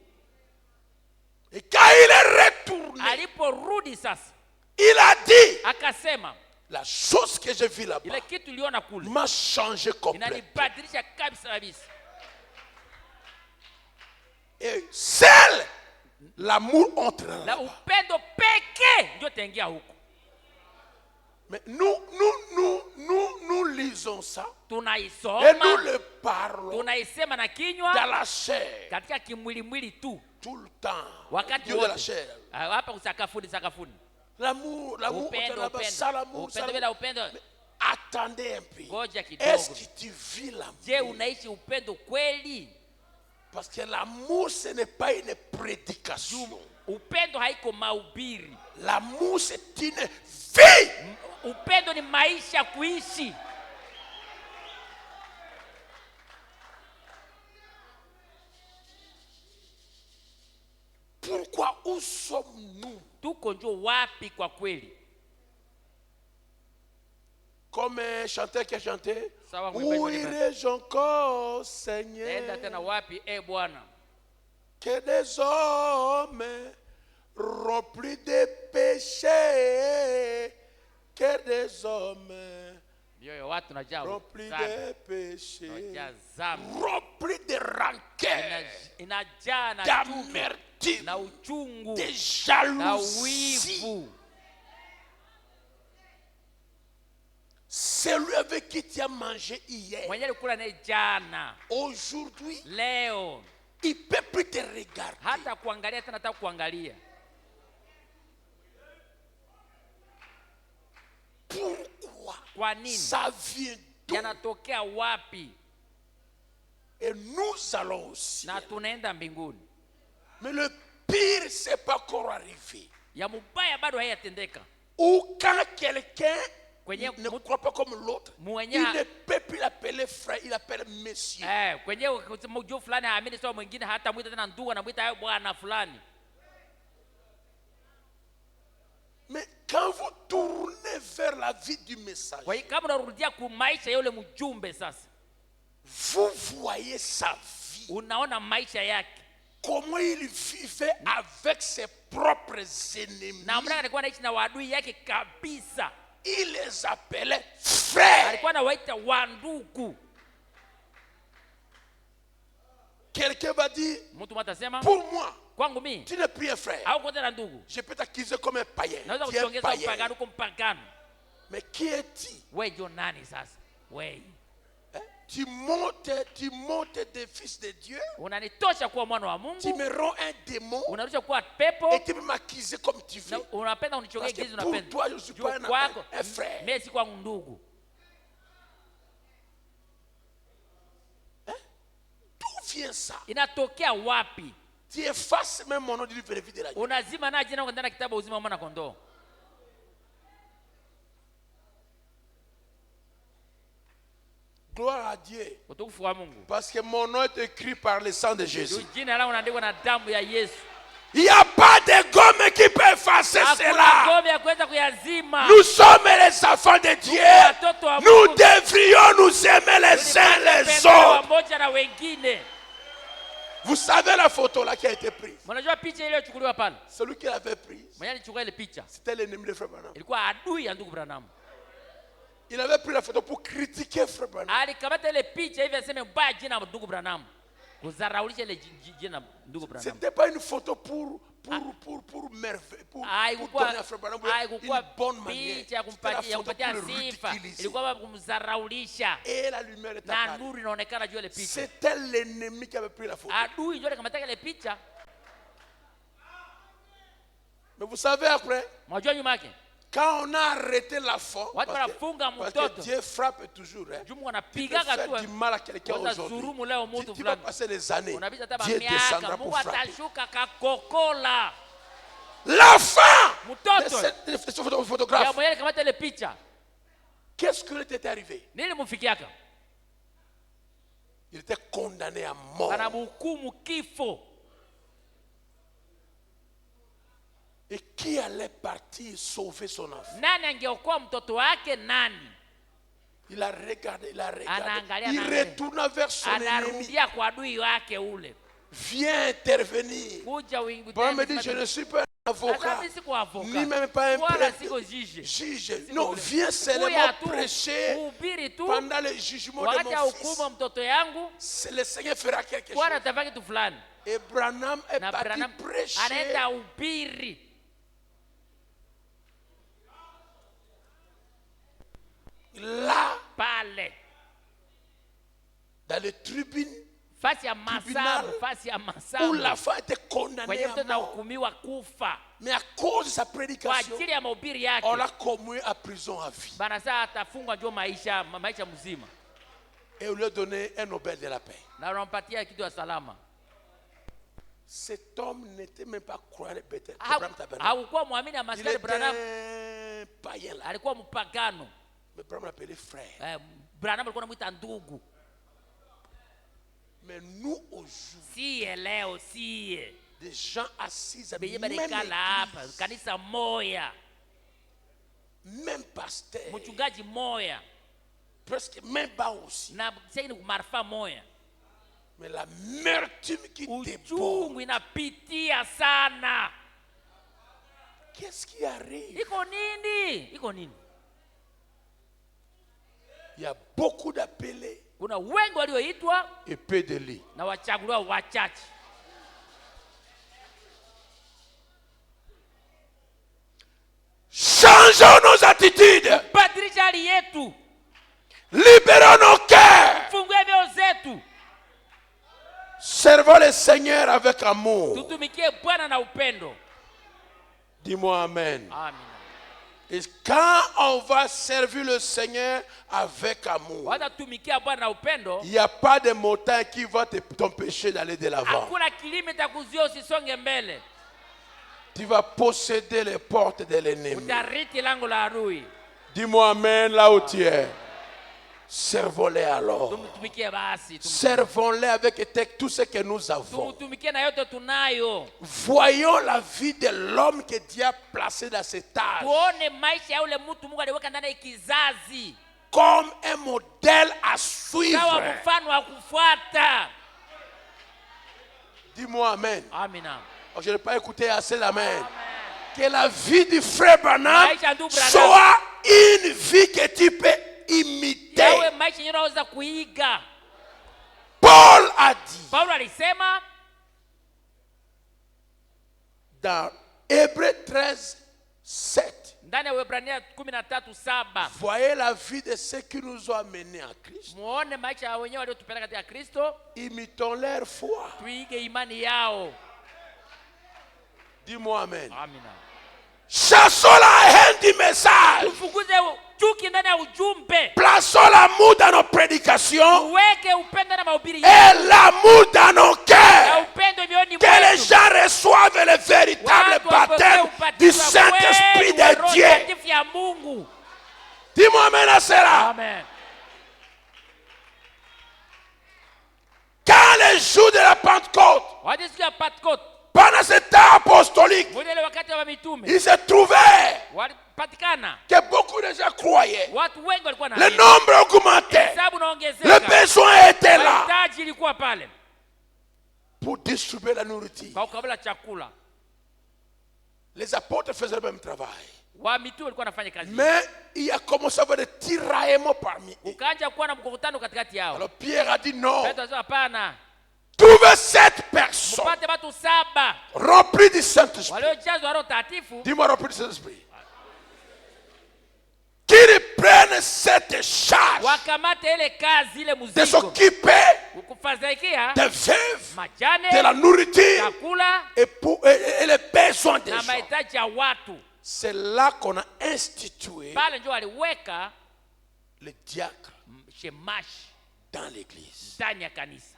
Et quand il est retourné, Aliporudi sasa il a dit, akasema, la chose que j'ai vue là-bas ile kitu iliona kule m'a changé complètement. inanibadilisha kabisa kabisa. Et seul l'amour entre Na là-bas. upendo pekee ndio taingia huko. Mais nous lisons ça et nous Tunaisoma, le parlons tunaisema na dans kinywa la chair katika kimwili tu tout le temps. wakati Dieu de la wote. chair. Hapa sakafuni. L'amour entre Upendo, là-bas, ça l'amour, ça upendo bila upendo. attendez un peu. Ngoja Est-ce kidogo. que tu vis l'amour? Je, unaishi upendo kweli? Parce que l'amour, ce n'est pas une prédication. Upendo haiko mahubiri. L'amour, c'est une vie. Upendo ni maisha kuishi. Pourquoi? Où sommes-nous? Tuko njo wapi kwa kweli? Comme un chanteur qui a chanté, Sawa, où mwimbaji irai-je encore, Enda Seigneur? tena wapi Bwana? Que des hommes remplis de péchés, que des hommes Mioyo watu najaa remplis dhambi. de péchés, Najaa dhambi. remplis de rancœur, Inajaa na chuki d'amertume, na uchungu de na jalousie. wivu. Celui avec qui tu as mangé hier, Mwenye alikula naye jana, aujourd'hui, leo Il peut plus te regarder. hata kuangalia tena, hata kuangalia. Pourquoi? Kwa nini? Ça vient d'où? Yanatokea wapi? Et nous allons aussi. Na tunaenda mbinguni. Mais le pire, c'est pas encore arrivé. Ya mubaya bado hayatendeka. Ou quand quelqu'un Kwenye ne croit pas comme l'autre, mwenye il ne peut plus l'appeler frère, il l'appelle monsieur. kwenye mjuu fulani haamini sawa, mwingine hata mwita tena ndugu, anamuita hayo bwana fulani. Mais quand vous tournez vers la vie du message, Kwa hiyo kama unarudia ku maisha ya yule mjumbe sasa, vous voyez sa vie. unaona maisha yake. Comment il vivait avec ses propres ennemis. Na mwana alikuwa anaishi na wadui yake kabisa. Il les appelait frères. Alikuwa anawaita wandugu. Quelqu'un va dire, Mtu atasema, pour moi, kwangu mimi tu n'es plus un frère. au kwa tena ndugu. Je peux t'accuser comme un païen. Naweza Tu es un kuchongeza païen. mpagano kwa mpagano. Mais qui es-tu? Wewe ndio nani sasa? Wewe Hein? Tu montes des fils de Dieu. unanitosha kuwa mwana wa Tu Mungu, me rends un démon. unarusha kuwa pepo, Et tu peux m'accuser comme tu na veux. unapenda unichokee Parce que jinsi pour unapenda. toi, je suis Juu pas kwako un frère. mimi si kwangu ndugu. D'où vient ça? Inatokea wapi? Tu effaces même mon nom du livre de la vie de la vie. Unazima na jina ndani ya kitabu uzima wa mwana kondoo. Gloire à Dieu. Utukufu wa Mungu. Parce que mon nom est écrit par le sang de Jésus. Juu jina langu linaandikwa na damu ya Yesu. Il n'y a pas de gomme qui peut effacer Hakuna cela. ngome ya kuweza kuyazima. Nous sommes les enfants de Dieu. Watoto wa Nous Mungu. devrions nous aimer les uns les Tunapenda autres. wamoja na wengine. Vous savez la photo là qui a été prise. Mnajua picha ile iliyochukuliwa pale? Celui qui l'avait prise, Mwenye alichukua ile picha c'était l'ennemi de Frère Branham. ilikuwa adui ya ndugu Branham. Il avait pris la photo pour critiquer Frère Branham. Alikamata ile picha hivi aseme mbaya jina la ndugu Branham. Kuzaraulisha ile jina la ndugu Branham. C'était pas une photo pour merveille, pour donner à Frère Branham une bonne manière. picha ya C'était la kumpatia photo pour le sifa. ridiculiser. Ilikuwa kumzaraulisha. Et la lumière est Na apparue. nuru inaonekana juu ile picha. C'était l'ennemi qui avait pris la photo. Adui ndio alikamata ile picha. Mais vous savez après, Mwajua nyuma yake? quand on a arrêté l'enfant, Watu parce wanafunga que mtoto. Dieu frappe toujours. Hein. Jumu Tu peux wanapigaga faire du tu. mal à quelqu'un Watazurumu aujourd'hui. leo mtu Tu vas fulani. passer des années. Unapita hata Dieu descendra miaka, pour Mungu frapper. atashuka kakokola. L'enfant Mtoto de ce ya photographe, mwenye alikamata ile picha. qu'est-ce qui lui était arrivé? Nini mufikiaka? Il était condamné à mort. Anamhukumu kifo. Et qui allait partir sauver son enfant? Nani angeokoa mtoto wake? Nani? Il a regardé, il a regardé. Anaangalia, Il anaangalia. retourna vers son ennemi. Anarudia kwa adui wake ule. Viens intervenir. Kuja wingi. Paul me dit, je ne suis pas un avocat, Mimi siko avoka. ni même pas un Wala prêtre. siko juge. Juge. Siko Non, ule. viens seulement Kuya tu, prêcher kuhubiri tu. pendant le jugement de Wakati ya mon hukumu fils. wa mtoto yangu, Le Seigneur fera quelque chose. Bwana atafanya kitu fulani. Et Branham est Na parti Branham prêcher. anaenda ubiri. Là, Pale. dans les tribunes, Fasi ya Tribunal. masabu, fasi ya où masabu. l'enfant était condamné Kwenye à mtoto mort. anahukumiwa kufa. Mais à cause de sa Kwa prédication, ajili ya mahubiri yake. on l'a commis à prison à vie. Bana saa atafungwa ndio maisha mzima. Et on lui a donné un Nobel de la paix. Na wanampatia kitu ya salama. Cet homme n'était même pas croyant Bethel. Hakukuwa muamini ya Il maskari était Branham. un païen là. Alikuwa mpagano. Mais Branham l'appelait frère. Branham alikuwa anamuita ndugu. Mais nous aujourd'hui, Siye leo siye. des gens assis à Benye même barikala hapa, église, kanisa moya, même pasteur, mchungaji moya, presque même bas aussi. na sasa ni marfa moya. Mais la mertume qui Uchungu déborde, inapitia sana. qu'est-ce qui arrive? Iko nini? Iko nini? Il y a beaucoup d'appelés Kuna wengi walioitwa et peu de lits. na wachaguliwa wachache. Changeons nos attitudes. Badilisha hali yetu. Libérons nos cœurs. Fungue mioyo zetu. C'est servons le Seigneur avec amour. Tutumikie Bwana na upendo. Dis-moi amen. Amina. Et quand on va servir le Seigneur avec amour, Watatumikia Bwana na upendo. il n'y a pas de montagne qui va t'empêcher d'aller de l'avant. Hakuna kilima itakuzuia usisonge mbele. Tu vas posséder les portes de l'ennemi. Utariti lango la adui. Dis-moi amen là où tu es. Servons-les alors. Tumtumikie basi. Servons-les avec tout ce que nous avons. Tumtumikie na yote tunayo. Voyons la vie de l'homme que Dieu a placé dans cet âge Tuone maisha ya ule mtu Mungu aliweka ndani ya kizazi comme un modèle à kama suivre. mfano wa kufuata. Dis-moi amen. Amina. Oh, je n'ai pas écouté assez l'amen. Que la vie du frère Branham Maisha ya ndugu Branham. soit une vie que tu peux imiter. Yawe maisha yenyewe unaweza kuiga. Paul a dit Paulo alisema dans Hébreux 13, 7. ndani ya Waebrania 13:7. Voyez la vie de ceux qui nous ont amenés à Christ. Muone maisha ya wenyewe waliotupeleka katika Kristo, Imitons leur foi. tuige imani yao. Dis-moi amen. Amina. Chassons la haine du message. Tufukuze chuki ndani ya ujumbe. Plaçons l'amour dans nos prédications Tuweke upendo na mahubiri et yetu. l'amour dans nos Na cœurs. upendo mioyoni Que les mwetu. gens reçoivent le véritable Watu baptême wapokee du ubatizo Saint-Esprit kweli wa de Roho Dieu. Mtakatifu ya Mungu. Dis-moi amen à cela. Amen. Quand le jour de la Pentecôte, Wakati siku ya Pentecoste, pendant ce temps apostolique, ile wakati wa mitume, il se trouvait walipatikana que beaucoup de gens croyaient. watu wengi walikuwa na Le nombre augmentait. hesabu Le naongezeka. besoin était là Mahitaji ilikuwa pale pour distribuer la nourriture. kwa kukabila chakula. Les apôtres faisaient le même travail. Wa mitume walikuwa wanafanya kazi. Mais il a commencé à avoir des tiraillements parmi eux. Ukaanza kuwa na mkutano katikati yao. Alors Pierre a dit non. Petro alisema hapana. Trouvez 7 personnes Mpate watu 7 remplies du Saint-Esprit. waliojazwa Roho Takatifu Dis-moi remplies du Saint-Esprit. Qui reprennent cette charge wakamate ile kazi ile de mzigo. s'occuper Ukufadhaikia des veuves, majane, de la nourriture chakula et les besoins des na gens. mahitaji ya watu. C'est là qu'on a institué Pale ndio waliweka le diacre shemashi dans l'église. ndani ya kanisa.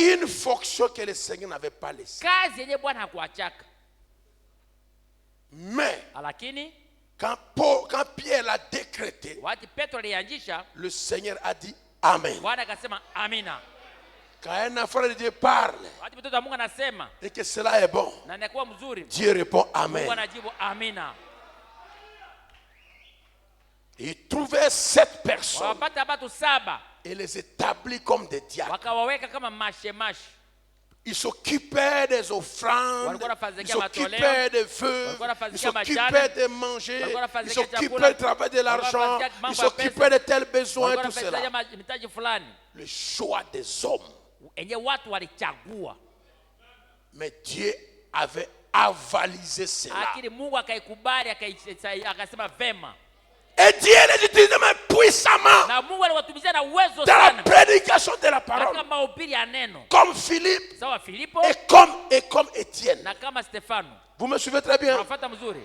Une fonction que le Seigneur n'avait pas laissée. Kazi yenye Bwana hakuachaka. Mais Lakini quand Pierre l'a décrété, wakati Petro alianzisha, le Seigneur a dit Amen. Bwana akasema amina. Quand un enfant de Dieu parle Wakati mtoto wa Mungu anasema et que cela est bon, na inakuwa mzuri, Dieu répond Mungu Amen. anajibu amina. Il trouvait 7 personnes Wapata watu 7 et les établit comme des diacres. wakawaweka kama mashemashi. Ils s'occupaient des offrandes, Walikuwa ils wanafazikia s'occupaient matoleo, des feux, walikuwa ils wanafazikia s'occupaient majani, de manger, walikuwa ils wanafazikia s'occupaient chakula, du travail de l'argent, walikuwa ils wanafazikia mambo ya s'occupaient de tels besoins, Walikuwa tout wanafazikia cela. mahitaji fulani Le choix des hommes. enye watu walichagua, Mais Dieu avait avalisé cela. lakini Mungu akaikubali, akasema vema, Et Dieu les utilisait même puissamment na Mungu aliwatumizia na uwezo dans la sana prédication de la katika parole. mahubiri ya neno, Comme Philippe sawa Filipo et comme Étienne. na kama Stefano. Vous me suivez très bien? Unafuata mzuri.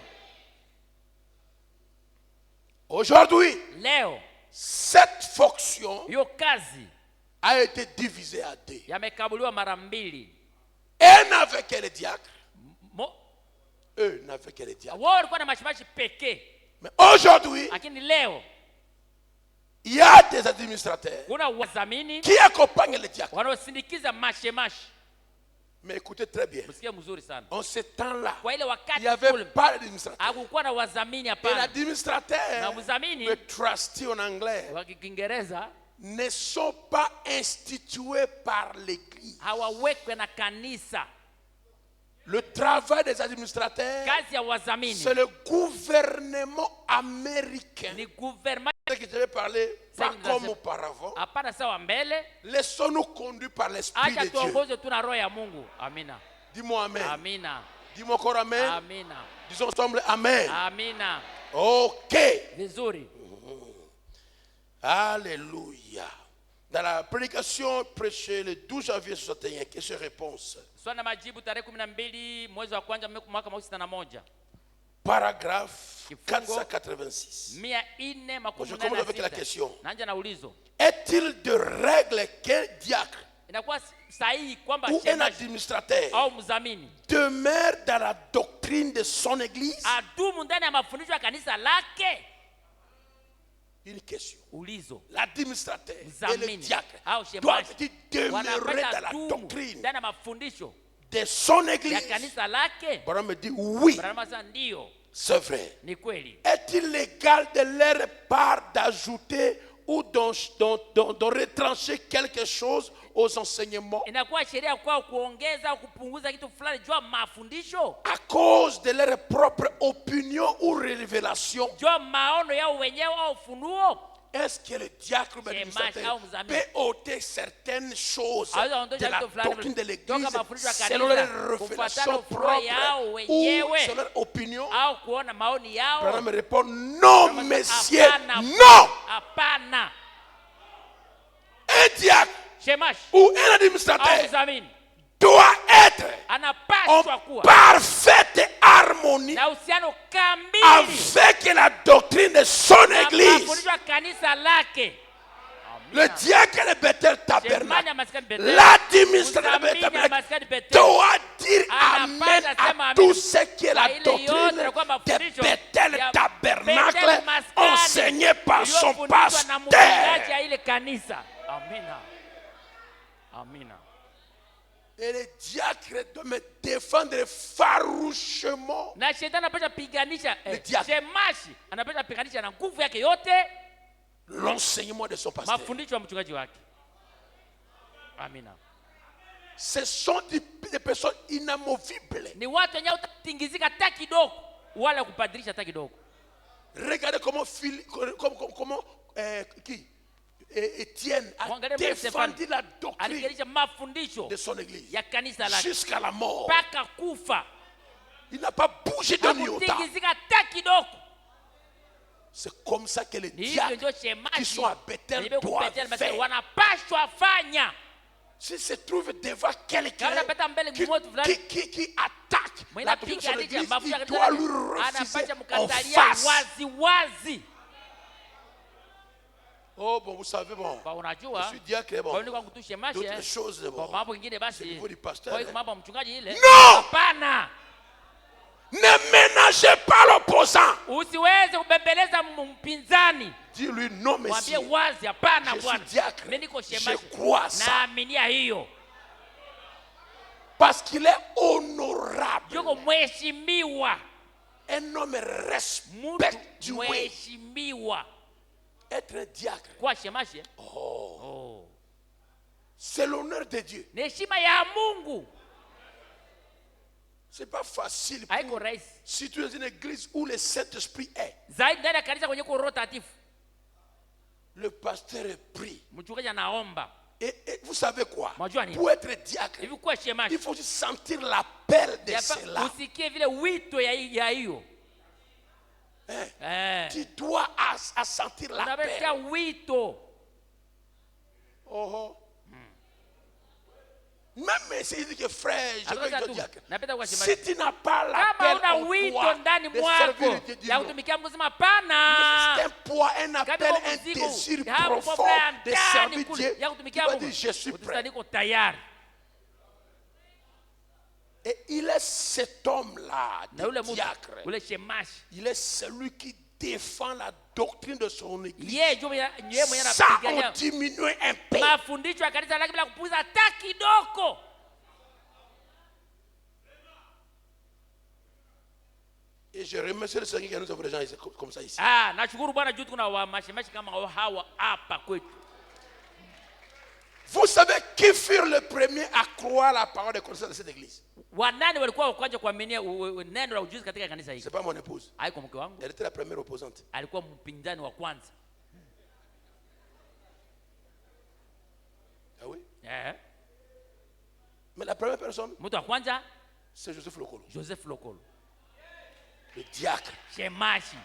Aujourd'hui, Leo cette fonction hiyo kazi a été divisée à 2. yamekabuliwa mara 2. Un n'avait que les diacres, eux n'avaient que les diacres. Wao walikuwa na mashimashi pekee, Mais aujourd'hui, lakini leo il y a des administrateurs kuna wazamini qui accompagnent les diacres. wanaosindikiza mashemashi. Mais écoutez très bien, Msikie mzuri sana. en ce temps-là, Kwa ile il wakati n'y avait kule pas d'administrateur. hakukuwa na wazamini, Et hapana. Na l'administrateur, mzamini le trustee en anglais, wa Kiingereza ne sont pas institués par l'Église. hawawekwe na kanisa. Le travail des administrateurs, Kazi ya wazamini c'est le gouvernement américain. ni gouvernement, Ce que je vais parler, pas C'est- comme auparavant. hapana sawa mbele. Laissons-nous conduire par l'Esprit Acha de Dieu. tuongozwe tu na roho ya Mungu. Amina, Dis-moi Amen. amina, Dis-moi encore Amen. amina, Disons ensemble Amen. amina. Ok. Vizuri. Alléluia. Dans la prédication prêchée le 12 janvier 61, question réponse. Swali na majibu tarehe 12 mwezi wa kwanza mwaka 1961. Paragraphe Kifungo 486. 486. Je commence avec la question. Nanja na ulizo. Est-il de règle qu'un diacre Inakuwa sahihi kwamba ou un shemaji administrateur au mzamini demeure dans la doctrine de son église? adumu ndani ya mafundisho ya kanisa lake? Une question. Ulizo. L'administrateur et le Mzamini diacre au shemaji doivent-ils demeurer wanapaswa dans la dumu doctrine ndani ya mafundisho de son ya église? kanisa lake? Abraham me dit oui, Abraham sasa ndio, c'est vrai. ni kweli. Est-il légal de leur part d'ajouter ou de retrancher quelque chose aux enseignements Inakuwa sheria kwao kuongeza au kupunguza kitu fulani juu ya mafundisho, à cause de leur propre opinion ou révélation? juu ya maono yao wenyewe au ufunuo? Est-ce que le diacre ou l'administrateur peut ôter certaines choses de la doctrine de l'Église selon leur révélation propre ou selon leur opinion? Au kuona maoni yao? Abraham me répond non, monsieur, Hapana, non. hapana. Un diacre Shemashi ou un au administrateur mzamini doit être anapaswa en kuwa parfaite harmonie na uhusiano kamili avec la doctrine de son na église. mafundisho ya kanisa lake. Le diacre et le Bethel Shemani tabernacle, ya maskani Bethel, l'administrateur mzamini ya tabernacle maskani Bethel doit dire anapaswa amen sema à amen tout ce qui est la kwa ile yote doctrine yalikuwa de mafundisho Bethel ya tabernacle Bethel maskani enseigné par son iliyofundishwa na mchungaji pasteur. ya ile kanisa. Amina. Amina. Et le diacre doit me défendre farouchement. Na shetani anapaswa piganisha diacre. shemashi anapaswa piganisha na nguvu yake yote L'enseignement de son pasteur. mafundisho ya mchungaji wake. Amina. Ce sont des personnes inamovibles. Ni watu wenye utatingizika hata kidogo wala kubadilisha hata kidogo. Regardez comment Étienne a Mwangalie défendu la doctrine Aligelisha mafundisho de son église ya kanisa lake jusqu'à la mort. mpaka kufa. Il n'a pas bougé d'un iota. Hakutingizika hata kidogo. C'est comme ça que les Ni hivyo ndio diacres qui shemaji sont à Bethel doivent faire. wanapashwa fanya. S'il se trouve devant quelqu'un Kama napata mbele mmoja fulani qui attaque mwenye la doctrine de son anapiganisha église, mafuta il katika doit lake, lui refuser anapasha en mkatalia face. wazi wazi. Oh bon, vous savez, bon, Kwa je unajua suis diacre, kwa bon, nini kwangu tu shemashi d'autres choses, kwa bon. mambo mengine C'est basi au niveau du pasteur, kwa hiyo hein. mambo ya mchungaji ile No! hapana. Ne ménagez pas l'opposant. Usiweze kubembeleza mpinzani. Dis-lui non, Mwambie monsieur. wazi hapana Je suis bwana. diacre. Mimi niko Je shemashi. crois ça. Naaminia hiyo. Parce qu'il est honorable. Yuko mheshimiwa. Un homme Mtu respectueux. mheshimiwa. Être un diacre, Kwa shemashi c'est l'honneur de Dieu. ni heshima ya Mungu. C'est pas facile. Haiko rahisi. Si tu es dans une église où le Saint-Esprit est, Zaidi ndani ya kanisa kwenye Roho Takatifu. le pasteur prie. Mchungaji anaomba. Et vous savez quoi? Mwajua nini? Pour être diacre, Hivi kwa shemashi il faut aussi sentir l'appel de yapa cela. usikie vile wito ya hiyo. Tu dois à sentir Unabesikia l'appel. wito. Oh. Même s'il dit que frère, je veux être diacre. Napenda kwa Si shemashi. tu n'as pas Kama l'appel una en wito toi ndani de mwako servir Dieu, dis ya non. kutumikia Mungu, sema C'est hapana. un poids, un appel, Kama un mzigo désir ya hapo profond kwa de ndani servir kule Dieu. ya Tu kutumikia vas Mungu. dire, je suis Utasema prêt. niko tayari. Et il est cet homme-là, Na ule le mtu, diacre. ule shemashi. Il est celui qui défend la doctrine de son église. Yeye mwenye Sans en anapigania diminuer un peu. mafundisho ya kanisa lake bila kupuuza hata kidogo. Et je remercie le Seigneur qui nous offre des gens comme ça ici. Nashukuru Bwana juu kuna wa mashemashi kama hawa hapa kwetu. Vous savez qui furent les premiers à croire la parole de connaissance de cette église? Wanani walikuwa wa kwanza kuaminia neno la ujuzi katika kanisa hili? Ce n'est pas mon épouse. Haiko mke wangu. Elle était la première opposante. Alikuwa mpinzani wa kwanza. Ah oui? Mais la première personne, Mtu wa kwanza c'est Joseph Lokolo, Joseph Lokolo. le diacre. Shemashi.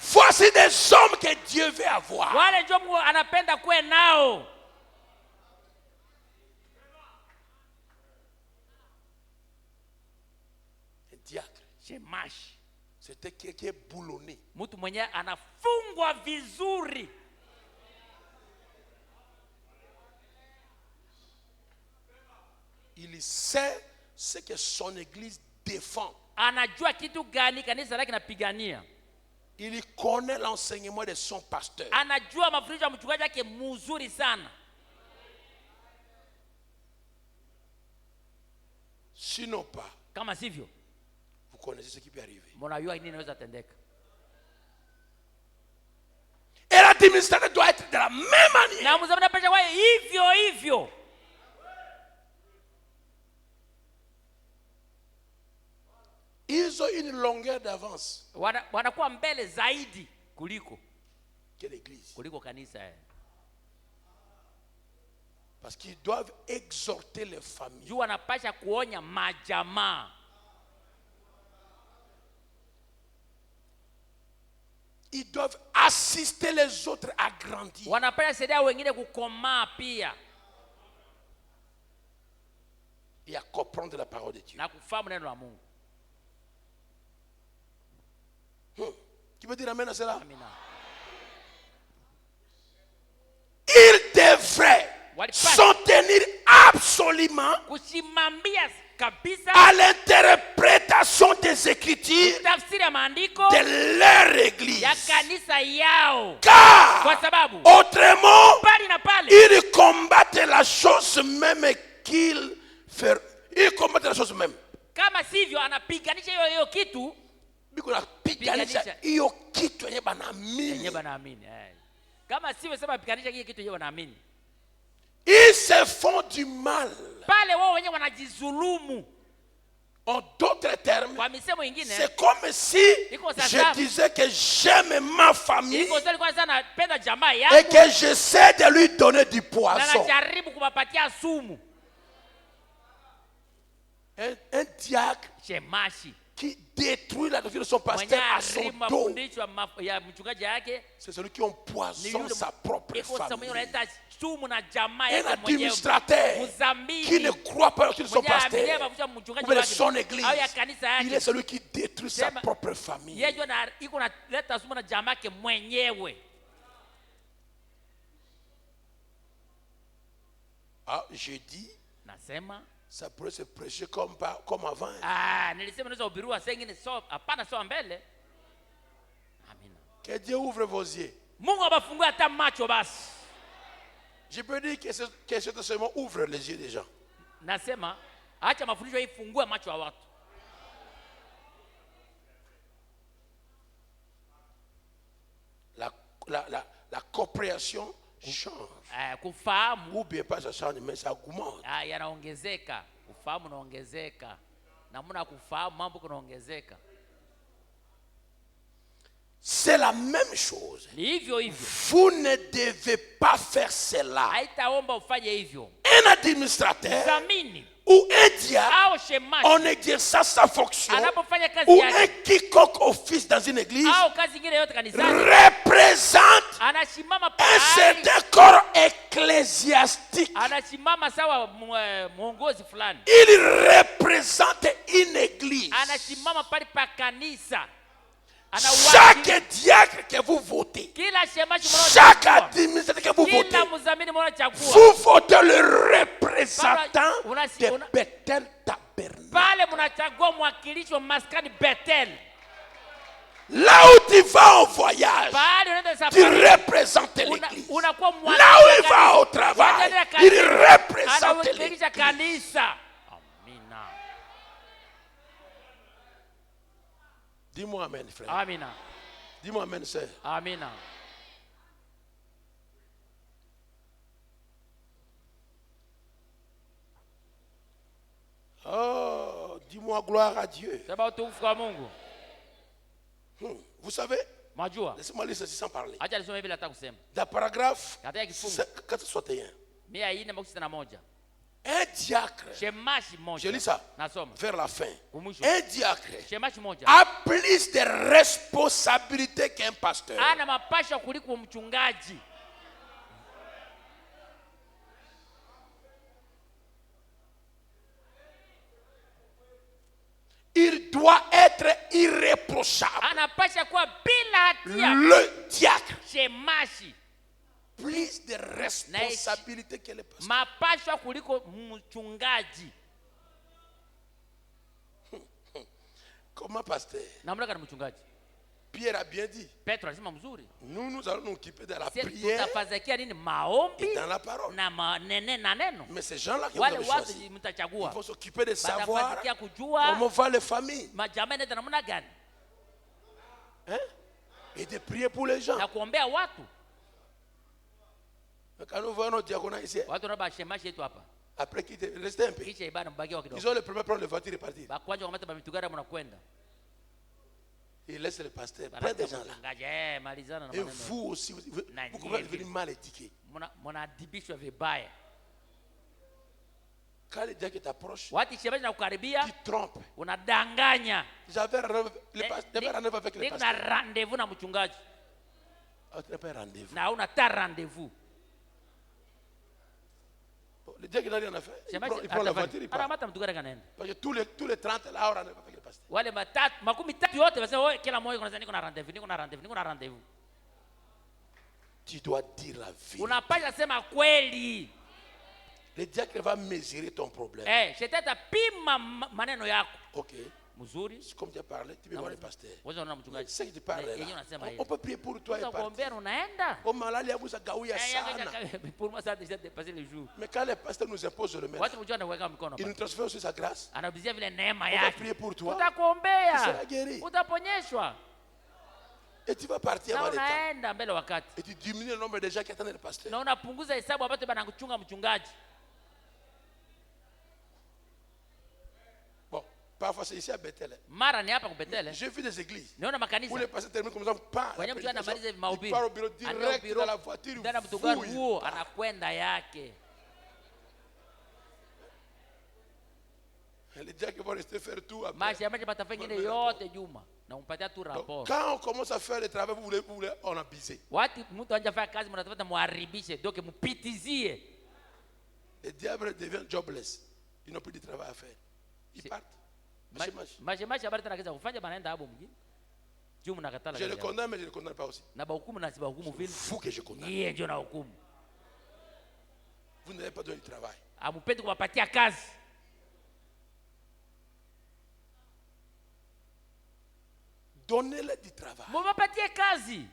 Voici des hommes que Dieu veut avoir. Wale ndio Mungu anapenda kuwe nao. Un diacre, Shemashi, c'était quelqu'un qui est boulonné. mtu mwenye anafungwa vizuri. Il sait ce que son église défend. Anajua kitu gani kanisa lake napigania. Il connaît l'enseignement de son pasteur. Anajua mafundisho ya mchungaji wake mzuri sana. Sinon pas, Kama sivyo, vous connaissez ce qui peut arriver. mnajua nini inaweza tendeka. Et l'administrateur doit être de la même manière. Na mzamani anapaswa kuwa hivyo hivyo. Ils ont une longueur d'avance Wanakuwa mbele zaidi kuliko que l'église. kanisa. Parce qu'ils doivent exhorter les familles. Juu wanapasha kuonya majamaa. Ils doivent assister les autres à grandir. Wanapasha saidia wengine kukomaa pia Et à comprendre la parole de Dieu. na kufahamu neno la Mungu. Tu peux dire amen à cela? Amina. Ils devraient Walipasha s'en tenir absolument kusimamia kabisa à l'interprétation des Écritures tafsiri ya maandiko de leur église. ya kanisa yao, kwa Car sababu autrement, pale na pale ils combattent la chose même qu'ils font. Ils combattent la chose même. kama sivyo anapiganisha hiyo kitu Biko na piganisha hiyo kitu yenye banaamini. yenyewe banaamini. Kama sivyo sema piganisha hiyo kitu yenyewe banaamini. Ils se font du mal. Pale wao wenyewe wanajizulumu. En d'autres termes, Kwa misemo ingine, c'est comme si je disais que j'aime ma famille iko sasa kwa sana napenda jamaa et yangu que j'essaie de lui donner du na poison. najaribu kuwapatia sumu. Un diacre Shemashi qui détruit la doctrine de son mwenye pasteur à son haribu dos, mafundisho ya mchungaji yake c'est celui qui empoisonne sa propre iko sasa mwenye famille. analeta sumu na jamaa Un yake mwenyewe. administrateur qui Mzamini ne croit pas à la doctrine de son mwenye pasteur amejeba mafundisho ya mchungaji ou de wake son église, au ya kanisa il est yake, celui qui détruit sa Sema- propre famille. yeye ndio iko naleta sumu na jamaa yake mwenyewe. Ah, je dis, Nasema ça pourrait se prêcher comme avant. nilisema naweza ubiriwa sengine, so hapana, so mbele. Amina. Que Dieu ouvre vos yeux. Mungu abafungue hata macho basi. Je peux dire que cet enseignement ouvre les yeux des gens. Nasema acha mafundisho ifungue macho ya watu. La compréhension change. Kufahamu Ou bien pas ça change, mais ça augmente. yanaongezeka, kufahamu unaongezeka, namna kufahamu mambo kunaongezeka. C'est la même chose. Ni hivyo hivyo, Vous ne devez pas faire cela. haitaomba ufanye hivyo. Un administrateur Zamini ou un diacre, au shemashi en exerçant sa fonction, anapofanya kazi ou un yake quiconque office dans une église, au kazi nyingine yote kanisani, représente anasimama un pale, certain corps ecclésiastique. anasimama sawa mwongozi fulani, Il représente une église. anasimama pale pa kanisa, Chaque diacre que vous votez, kila shemashi chaque mnaochagua, administrateur que vous votez, kila mzamini mnaochagua vous votez le représentant de Bethel Tabernacle. pale, mnachagua mwakilishi wa maskani Bethel. Là où tu vas en voyage, Pale unaenda tu safari, représentes l'église. unakuwa Là où il va au travail, il représente l'église. anawakilisha kanisa. Amina. Dis-moi amen, frère. Amina. Dis-moi amen, sœur. Amina. Oh, dis-moi gloire à Dieu. Sema utukufu kwa Mungu. Vous savez, Majua. laissez-moi lire ceci sans parler. Acha nisome vile nataka kusema. Dans paragraphe Katika kifungu 461, 461 Un diacre, shemashi moja, je lis ça nasoma vers la fin. kumwisho, Un diacre shemashi moja a plus de responsabilités qu'un pasteur. ana mapasha kuliko mchungaji. Il doit être irréprochable. Anapasha kuwa bila hatia. Le diacre, Shemashi plus de responsabilités que le pasteur. mapasha kuliko mchungaji. Comment pasteur? Namna gani mchungaji? Pierre a bien dit. Petro alisema mzuri. Nous allons nous occuper de la Sisi prière tutafazakia nini? Maombi et dans la parole. na neno. Mais ces gens-là qui vous Wale avez watu choisi, mtachagua ils vont s'occuper de savoir batafazakia kujua comment vont les familles. majamaa nenda namna gani Hein? Et de prier pour les gens. na kuombea watu. Quand nous voyons nos diaconats ici, Watu wanaba shemashi yetu hapa. après qu'ils restaient un peu, Kisha ibada mbagia kidogo. ils ont le premier prendre le voiture et partir. Bakwaje kamata bamitugara mnakwenda. Ils laissent le pasteur. Plein de gens là. Mchungaji malizana na Et maneno. vous aussi, vous pouvez devenir mal étiqueté. Mnaadhibishwa vibaya. Quand le diacre t'approche, Watu shemashi na kukaribia tu trompes. unadanganya. J'avais rendez-vous avec le Niko na pasteur. rendez-vous na mchungaji Ah, tu n'as pas rendez-vous. na una ta rendez-vous. Le diacre n'a rien à faire. Il Shemashi prend la voiture, il part. anamata mtugara kanaenda. Parce que tous les 30 là, on rendez-vous avec le pasteur. Wale makumi tatu yote wasema wewe kila mmoja unasema niko na rendez-vous. Tu dois dire la vie. Unapaswa sema kweli. Le diacre va mesurer ton problème. Shetani atapima maneno yako. Ok. Mzuri. Comme tu as parlé, tu peux voir le pasteur. Wewe unaona mchungaji. C'est que tu parles Yeye là. unasema On hivi. peut prier pour toi et Sasa partir. kuombea unaenda. Au malali vous a gawia sana. Pour moi ça a déjà dépassé le jour. Mais quand le pasteur nous impose de le mettre, Watu mjua anaweka mikono il nous hapa. transfère aussi sa grâce. Anabizia vile neema On va yake. prier pour toi. Tu Utakuombea. seras guéri. Utaponyeshwa. Et tu vas partir Na avant le temps. unaenda mbele wakati. Et tu diminues le nombre de gens qui attendent le pasteur. Na unapunguza hesabu ambayo banakuchunga mchungaji. Bon, parfois c'est ici à Bethel. Mara ni hapa kubetele. J'ai vu des églises Niona où makanisa. les pasteurs terminent comme ça, pas. Kwenye mtu anamaliza hivi mahubiri. Il part au bureau direct dans la voiture. Ndani ya mtugari fouille. huo anakwenda yake. Les diacres vont rester faire tout après. Maisha ya maji matafanya ingine yote Juma na umpatia tu Donc, rapport. quand on commence à faire le travail, vous voulez on a bisé. Watu mtu anja fanya kazi mnatafuta muharibishe donc mpitizie. Les diables deviennent jobless. Ils n'ont plus de travail à faire. Ils partent. Maisha habari tena kaza kufanya banaenda hapo mjini. Juma nakatala. Je le condamne, mais je ne le condamne pas aussi. Na bahukumu na si bahukumu vile. Fou que je condamne. Yeye ndio na hukumu. Vous n'avez pas donné du travail. Amupendi kuwapatia kazi. Donnez-le du travail. Muwapatie kazi.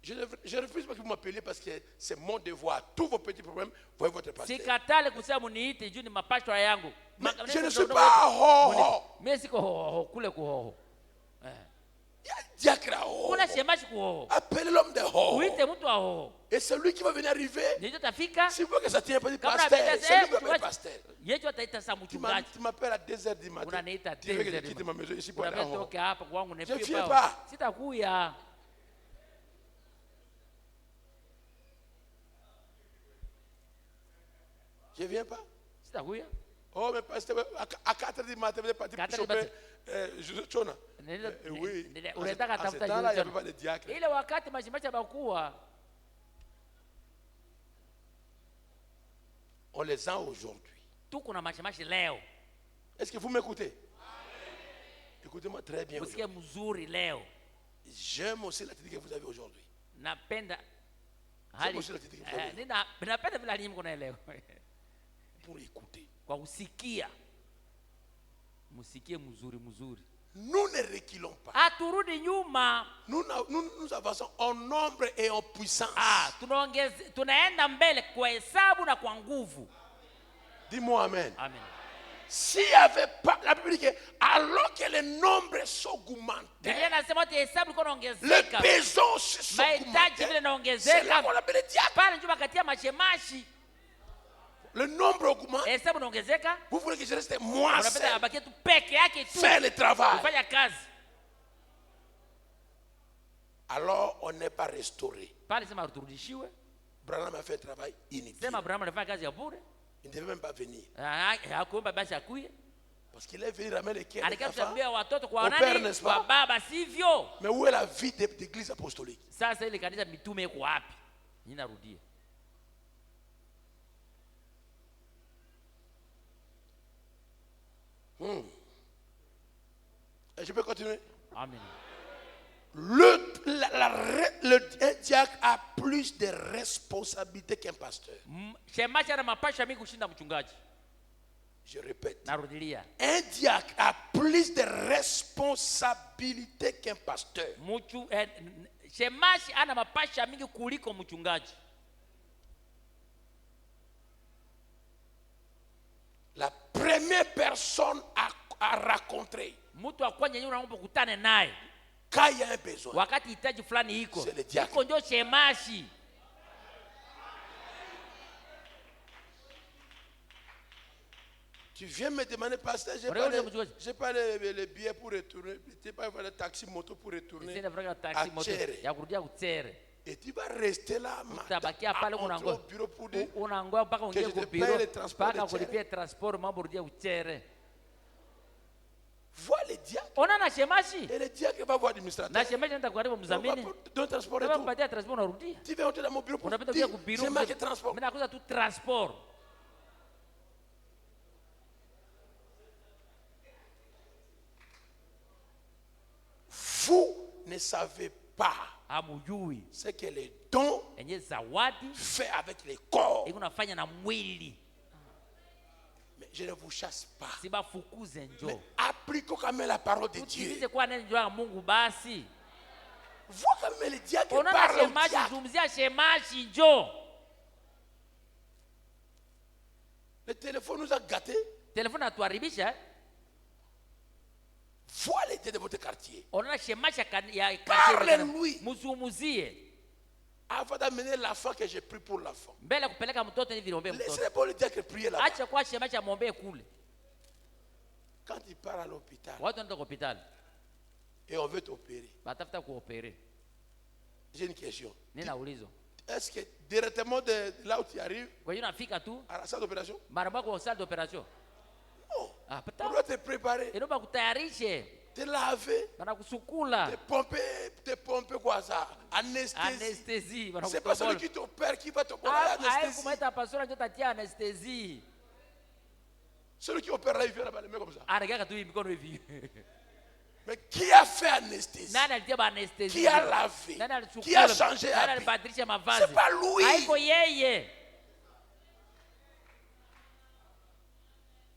Je refuse pas que vous m'appeliez parce que c'est mon devoir. Tous vos petits problèmes, voyez votre pasteur. Sikatale kusema muniite juu ni mapashwa yangu. Je ne suis pas ho. Mimi siko hoho kule kuhoho. Il y a un diacre à ho. Kuna shemashi kuhoho. Appelez l'homme de ho. Uite mtu wa hoho. Et celui qui va venir arriver, Ndio tafika. si vous voulez que ça tient pas du Kama pasteur, napenda c'est lui qui va sema le pasteur. yetu ataita saa mchungaji. Tu m'appelles à 2h du matin. Unaniita Tu veux que je 2h. quitte ma maison ici pour aller Unapenda en haut. toke hapa kwangu Je nifike viens pao. pas. Sitakuya. Je viens pas. Sitakuya. Oh, mais pasteur, à 4h du matin, vous êtes parti 4h pour du choper Chona. Oui. Unataka À ce tafuta temps-là, il n'y avait jioni. pas de diacre. Ile wakati mashimacha bakuwa On les a aujourd'hui. tuko na mashimashi leo. Est-ce que vous m'écoutez? Écoutez-moi très bien. Usikie mzuri leo. J'aime aussi l'attitude que vous avez aujourd'hui. Napenda Hali aussi l'attitude que vous avez. napenda vile hali mko leo. Pour écouter. Kwa kusikia. Musikie mzuri. Nous ne reculons pas. Haturudi nyuma. Nous avançons en nombre et en puissance. Tunaenda mbele kwa hesabu na kwa nguvu. Dis-moi amen. Amen. S'il n'y avait pas, la Bible dit que alors que les nombres s'augmentent, Biblia inasema ati hesabu iko les inaongezeka. besoins aussi Mahitaji vile s'augmentent. C'est là inaongezeka. qu'on appelle les diacres. Pale njoo katia mashemashi. Le nombre augmente. Hesabu inaongezeka. Vous voulez que je reste moi Unapenda seul, abakie tu peke yake tu. faire le travail. Kufanya kazi. Alors on n'est pas restauré. Pale sema turudishiwe. Branham a fait un travail inutile. Sema Abrahamu alifanya kazi ya bure. Il ne devait même pas venir. Hakuomba basi akuye. Parce qu'il est venu ramener les quais des Alikuwa enfants. kutambia watoto kwa Au père, nani? n'est-ce pas? Kwa baba, sivyo? Mais où est la vie d'église apostolique? Sasa ile kanisa mitume iko wapi? Ninarudia. Et je peux continuer? Amen. Un diacre a plus de responsabilités qu'un pasteur. Shemashi ana mapasha mingi kushinda mchungaji. Je répète. Narudilia. Un diacre a plus de responsabilités qu'un pasteur. Shemashi ana mapasha mingi kuliko mchungaji. La première personne à rencontrer Mtu wa kwanza yule unaomba kukutana naye quand il y a un besoin, wakati hitaji fulani iko. c'est le diacre. Iko ndio shemashi. Tu viens me demander, pasteur, j'ai pas les billets pour retourner, j'ai pas le taxi moto pour retourner à Tchéré. Ya kurudia kutsere. Et tu vas rester là, Utabakia pale au bureau pour dire unangoa mpaka que ungie je te kwa paye biro le transport mpaka de Tchéré. kulipia transport mambo rudia utsere. Vois les diacres. Ona na shemashi. Et le diacre va voir l'administrateur. Na shemashi nenda karibu mzamini. Donne transport Ndio retour. kupatia transport unarudia. Tu vas entrer dans mon bureau pour Unapenda dire kuja kwa biro. j'ai marqué transport. Mimi nakuza tu transport. Vous ne savez pas Hamujui ce que les dons enye zawadi fait avec les corps. iko nafanya na mwili. Mais je ne vous chasse pas. Sibafukuze njo. Mais appliquons quand même la parole de Dieu. Utimize kwa neno la Mungu basi. Vois quand même les diacres Ona na parlent au shemashi, diacre. zungumzia shemashi njo. Le téléphone nous a gâtés. Telefoni atuharibisha. Vois les dieux de votre quartier. Ona shemashi ya Parle-lui. Muzumuzie. Avant d'amener l'enfant que j'ai pris pour l'enfant. Mbele kupeleka mtoto hivi niombe mtoto. Laissez pas le diacre prier là-bas. Acha kwa shemashi amwombee kule. Quand il part à l'hôpital Watu wanaenda kwa hospitali. et on veut t'opérer. Batafuta kuopere. J'ai une question. Nina ulizo. Est-ce que directement de là où tu arrives Kwa hiyo nafika tu à la salle d'opération? mara moja kwa salle d'opération. Non. Ah, On pata. doit te préparer, Inaomba kutayarishe. te laver, Banakusukula. te pomper quoi ça? Anesthésie. Anesthésie. C'est pas celui qui t'opère qui va t'opérer Hayo l'anesthésie. kumeta pastora ndio tatia anesthésie. Celui qui opère là, il vient là-bas, les mains comme ça. Anagaka tu mikono hivi. Mais qui a fait anesthésie? Nani alitia ba anesthésie? Qui a lavé? Nani alichukua? Qui a changé Nani habit? alibadilisha mavazi? C'est pas lui. Haiko yeye.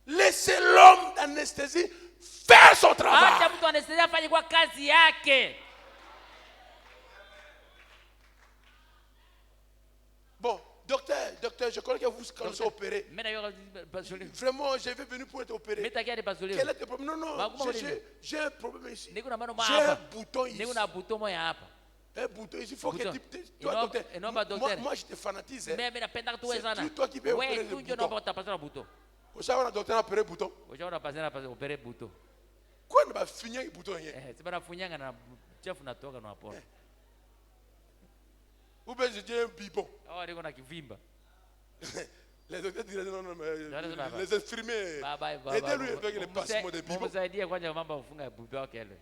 Laissez l'homme d'anesthésie faire son Acha travail. mtu anesthésie afanye kwa kazi yake. Bon, docteur, je connais que vous commencez à opérer. Mimi na yoga pasuli. Vraiment, je vais venir pour être opéré. Mimi takia ni pasuli. Quel est le problème? Non, Bakuma j'ai un problème ici. Niko na mano J'ai un hapa. bouton ici. Niko na buto moja hapa. Un bouton ici. Il faut Bouton. que toi, docteur. Inaomba docteur. Moi, je te fanatise. Mimi napenda tu wewe C'est sana. toi qui peux opérer Wewe le tu ndio bouton. naomba utapasana buto. Au savoir, le docteur a opéré le bouton. Ushaona pasana opere buto. Quoi ne va finir le bouton rien? Sibana funyanga na chafu natoka na hapo. Ou bien je dis un bibon. Hao niko na kivimba. Les docteurs diraient non, J'arrête là-bas. les infirmiers. Aidez-lui avec les passements de bibon. Mumsaidie kwanza mambo kufunga buto yake ile.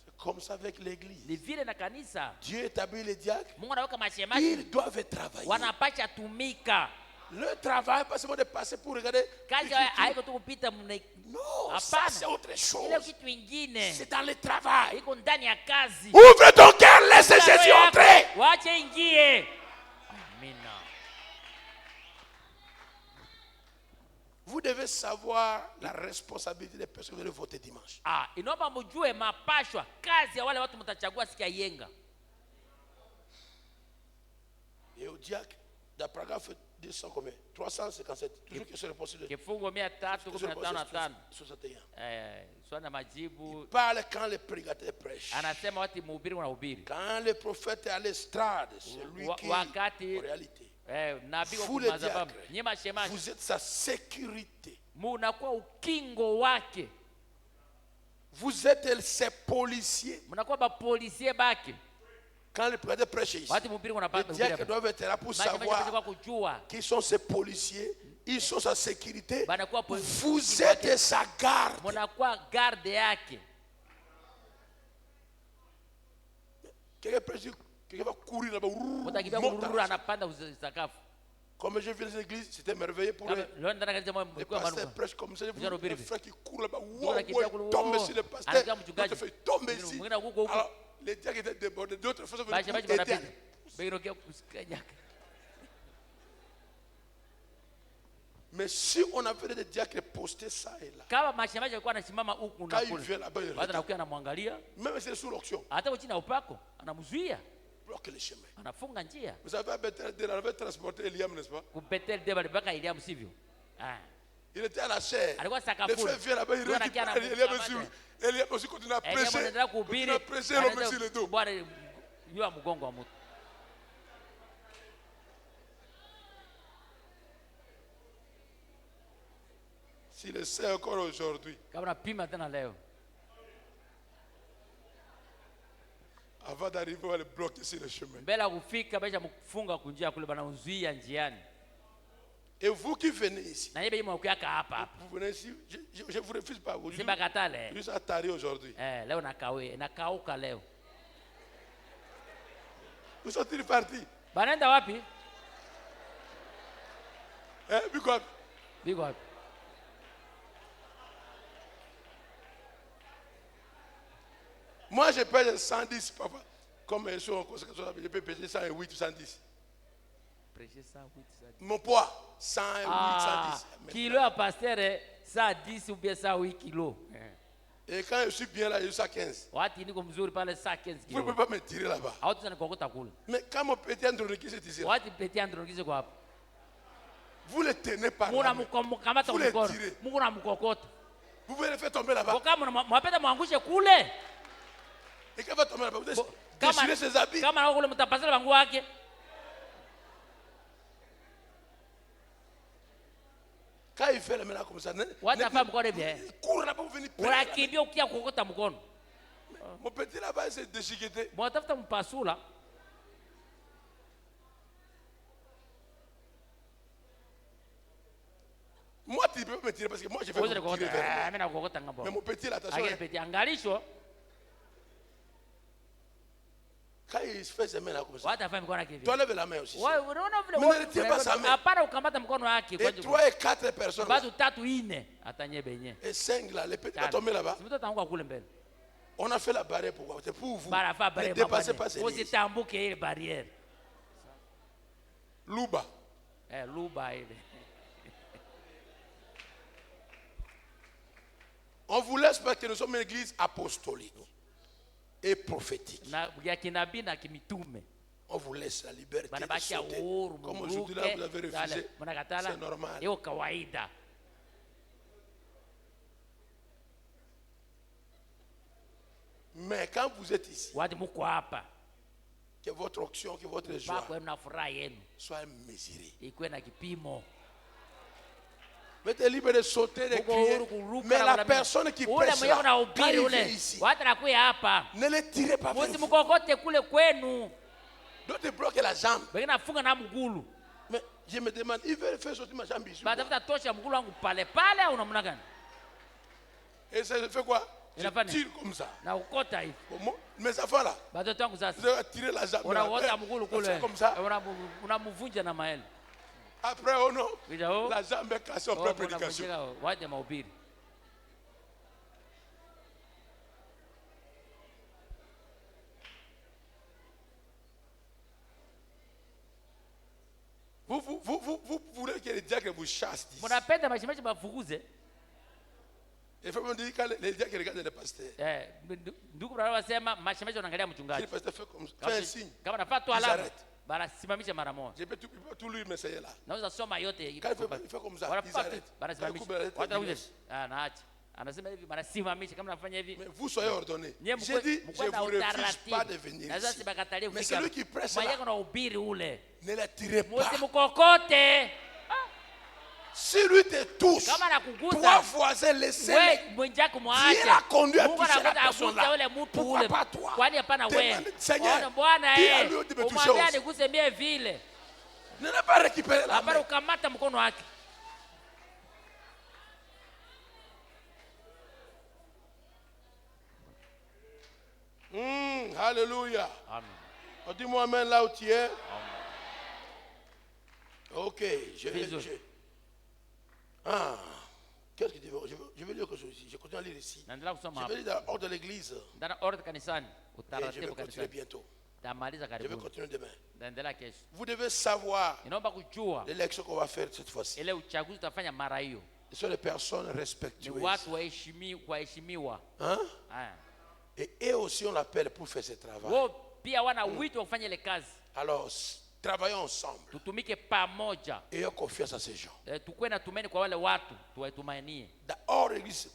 C'est comme ça avec l'église. Ni vile na kanisa. Dieu établit les diacres. Mungu anaweka mashemashi Ils doivent travailler. wanapasha tumika. Le travail, pas seulement de passer pour regarder. Kazi haiko tu kupita mne. Non, ça Hapana. c'est autre Ile chose. kitu ingine. C'est dans le travail. Iko ndani ya kazi. Ouvre ton cœur, laisse Jésus entrer. Wache ingie. Amina. Vous devez savoir la responsabilité des personnes qui veulent voter dimanche. Inaomba mjue mapashwa kazi ya wale watu mtachagua siku ya yenga. Et au diacre, dans le paragraphe 200 combien? 357. Toujours que sur le poste de Kifungo 315:5. 61. Swali majibu Parle quand le prédicateur prêche. anasema wati mhubiri unahubiri. Quand le prophète est à l'estrade, c'est lui qui, wakati en réalité, nabii vous kwa les madhabahu. diacres, Nyema shemashi. vous êtes sa sécurité. Munakuwa ukingo wake. Vous êtes ses policiers. Munakuwa ba policier bake. Quand le prédicateur prêche ici, Wakati mhubiri les unapata diacres doivent être là pour mashemasi savoir wanataka kujua qui sont ces policiers. Ils sont sa sécurité. banakuwa polisi Vous êtes sa garde. mnakuwa garde yake. Quelqu'un va courir là-bas. Utakimbia monte kururu anapanda sakafu. Comme je viens de l'église, c'était merveilleux pour eux. Leo ndana kanisa moja Les mlikuwa pasteurs manuka. prêchent comme ça. Vijana Les ubiri. frères qui courent là-bas. Ndio Wow, anakimbia wow, kule, tombe wow. sur le pasteur. Anakia L'autre mchungaji. fait tomber ici. Mwingine huko huko. Alors, les diacres étaient débordés. D'autres frères sont venus Mashemasi pour aider. wanapita. Beirokia kusikanya. Mais si on avait des diacres postés ça et là, Kama mashemasi alikuwa anasimama huku na quand il kule. vient là-bas, il Watu regarde. anakuwa anamwangalia, Même si c'est sous l'onction, hata chini ya upako anamzuia, bloque les chemins. anafunga njia. Vous savez, à Bethel, on avait transporté Eliam, n'est-ce pas? Kubetel deba mpaka Eliamu sivyo? Ah. Il était à la chair. Alikuwa Les sakafuni. frères viennent là-bas, ils Ndio anakia récupèrent Eliam aussi. Eliam aussi continue à Eliamu prêcher. anaendelea Continue kuhubiri. à prêcher l'homme sur le dos. Bwana juu ya mgongo wa mtu. S'il le sait encore aujourd'hui, Kama napima tena leo. avant d'arriver, on va le bloquer sur le chemin. Mbele ya kufika baisha mfunga kunjia kule bana uzuia njiani. Et vous qui venez ici, Na yeye mwakuaka hapa hapa. vous venez ici, je vous refuse pas. Vous Simba katale. juste à tarder aujourd'hui. Leo nakauka leo. Vous sont-ils partis? Banaenda wapi? Hein, because Biko wapi? moi, je pèse 110 parfois. Comme je suis en conséquence, je peux peser 108 ou 110. Prêcher ça, oui, ça. Mon poids, 108, Ah, 110. kilo ya pasteur 110 ou bien 108 kilos. Et quand je suis bien là, je suis à 15. Wati niko mzuri pale 115 Vous ne kilos. pouvez pas me tirer là-bas. Hauta sana kokota kule. Mais quand mon petit Andronique s'est ici, Wati peti androgize kwa hapo. vous le tenez par Muna la main. mkamata Vous le mkono. tirez. Mungu na mkokota. Vous pouvez le faire tomber là-bas. Kwa kama mwapenda mwangushe kule. Et quand il va tomber là-bas, vous Kama déchirez ses habits. kama na kule mtapasala bangu wake. Quand il fait le ménage comme ça, Watafanya mkono bien. cours là-bas pour venir prendre. Unakimbia ukia kukota mkono. Mon petit là-bas, c'est déchiqueté. Mwatafuta mpasula. Moi, tu ne peux pas me tirer parce que moi, je vais Uweze me kukota. tirer vers moi. Mimi nakukota ngabo. Mais mon petit là, attention. Agene hein. peti angalisho. Quand il fait ses mains là comme ça, Watafanya mkono yake tu hivi. enlèves la main aussi. Wewe unaona vile Mimi nilitia pas sa main. hapana ukamata mkono wake kwa Et 3 et 4 personnes. là. watu 3 4 atanye benye. Et 5 là, les petits vont tomber là-bas. Mtu ataanguka kule mbele. On a fait la barrière pour quoi? C'est pour vous. Barafa Ne bare dépassez pas mabane. ces lignes. Usitambuke ile barrière. Louba. Luba ile. On vous laisse parce que nous sommes une église apostolique et prophétique. Na ya kinabii na kimitume. On vous laisse la liberté de Banabakia sauter. uhuru Comme aujourd'hui là, vous avez refusé. Mnakatala. C'est normal. Hiyo kawaida. Mais quand vous êtes ici, Watu mko hapa. que votre onction, que votre joie Bako na furaha yenu soit mesurée. ikuwe na kipimo. Vous êtes libre de sauter, de Uko crier. huru kuruka Mais na la kula- personne qui ule prêche mwenye là, kuna quand ubiri il vient ule. ici, Watu nakuya hapa. ne le tirez pas vers vous. Msimkokote kule kwenu. D'autres bloquent la jambe. Wengine nafunga na mgulu. Mais je me demande, il veut faire sortir ma jambe ici. Batafuta tosha mgulu wangu pale pale au namna gani? Et ça fait quoi? Il Je a pas né. tire comme ça. Na ukota hivi. Bon, mes enfants là, Batoto wangu sasa. vous avez tiré la jambe. là. Unaota mgulu On kule. fait comme ça. Unamvunja na maele. Après, oh non, Kuja oh. la jambe est cassée en pleine prédication. Waje mahubiri. Vous voulez que les diacres vous chassent d'ici. Mnapenda mashemeji bafukuze. Il faut me dire quand les diacres regardent le pasteur. Ndugu brother wasema mashemeji wanaangalia Si le mchungaji. pasteur fait comme ça, fait un signe. Kama nafaa tu Ils alama. arrêtent. Banasimamisha mara moja. Je peux tout lui m'essayer là. Naweza soma yote. Quand il fait comme ça, ils Wanafaa tu, arrêtent. banasimamisha. Quand il coupe la Watu wanakuja. lettre, Naacha. Anasema hivi banasimamisha kama nafanya hivi. mais vous soyez ordonnés. Nyie J'ai dit, je mkwe ne na vous refuse utaratibu. pas de venir Na sasa ici. sibakatalie Mais kufika. celui qui presse Mwenye là, kuna ubiri ule. ne les tirez pas. Msimkokote. Si lui te touche, Kama anakugusa, toi voisin, laissez-le. wewe mwenzako muache. Dieu l'a conduit à Mungu toucher la anakuta personne aguse là. yule mtu Pourquoi ule. pas toi? Kwani hapana wewe? Demande, Seigneur, Ona Bwana dis à lui de me toucher umwambie aussi. aniguse mie vile. Ne n'a pas récupéré la Hapana main. ukamata mkono wake. Alléluia. Amen. Oh, dis-moi amen là où tu es. Ok, Bisous. Qu'est-ce que tu veux? Je vais lire quelque chose ici. Je continue à lire ici. Naendelea kusoma Je hapa. vais lire hors de l'église. Ndani ordre kanisani. Et je vais Utaratibu continuer kanisani. bientôt. Tamaliza Je vais karibuni. continuer demain. Ndaendelea kesho. Vous devez savoir Inaomba kujua l'élection qu'on va faire cette fois-ci. ile uchaguzi utafanya mara hiyo. Ce sont les personnes Ni respectueuses. watu waheshimiwa. Hein? Haya. Et eux aussi, on l'appelle pour faire ce travail. Wao pia wana wito wa kufanya ile kazi. Alors, travaillons ensemble. Tutumike pamoja. Ayons confiance à ces gens. Tukuwe na tumaini kwa wale watu, tuwatumainie. Hors l'église,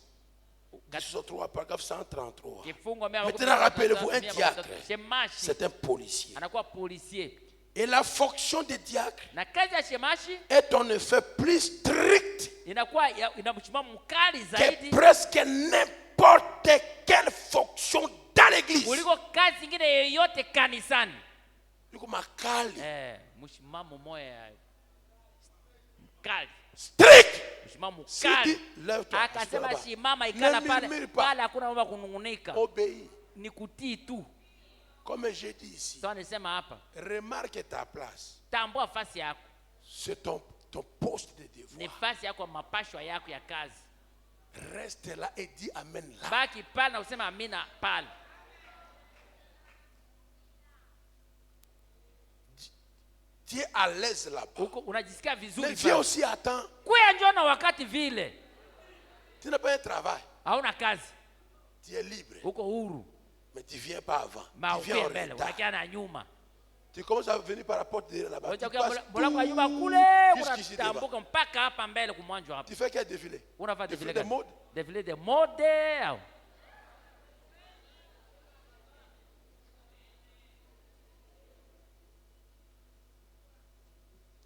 3 paragraphe 133. Kifungo mia Maintenant, rappelez-vous, un diacre, Shemashi c'est un policier. anakuwa policier. Et la fonction des diacres Na kazi ya shemashi est en effet plus stricte inakuwa ina msimamo mkali que zaidi presque n'importe quelle fonction dans l'église. kuliko kazi nyingine yoyote kanisani. Yuko makali. Msimamo moya mkali. Strict. Msimamo Si mkali. tu lève-toi, Akasema là-bas. simama ikala Ne pale. murmure pas. Pale hakuna mambo kunungunika. Obéis. Ni kutii tu. Comme j'ai dit ici, Sasa nisema hapa. remarque ta place. Tambua nafasi yako. C'est ton poste de Ni devoir. nafasi yako, mapashwa yako ya kazi. Reste là et dis amen là. Baki pale na usema amina pale. Tu es à l'aise là-bas. Uko unajisikia Mais vizuri viens pale. aussi à temps. Kuya njoo na wakati vile. Tu n'as pas un travail. Hauna kazi. Tu es libre. Uko huru. Mais tu ne viens pas avant. Ma Tu viens en mbele, retard. unakia na nyuma. Tu commences à venir par la porte de là-bas. Tu Unatokea passes mlango wa nyuma kule, jusqu'ici devant. unatambuka mpaka hapa mbele kumwanjo hapa. Tu fais quel défilé? Unafanya Défilé défilé de gani? mode. Défilé de mode au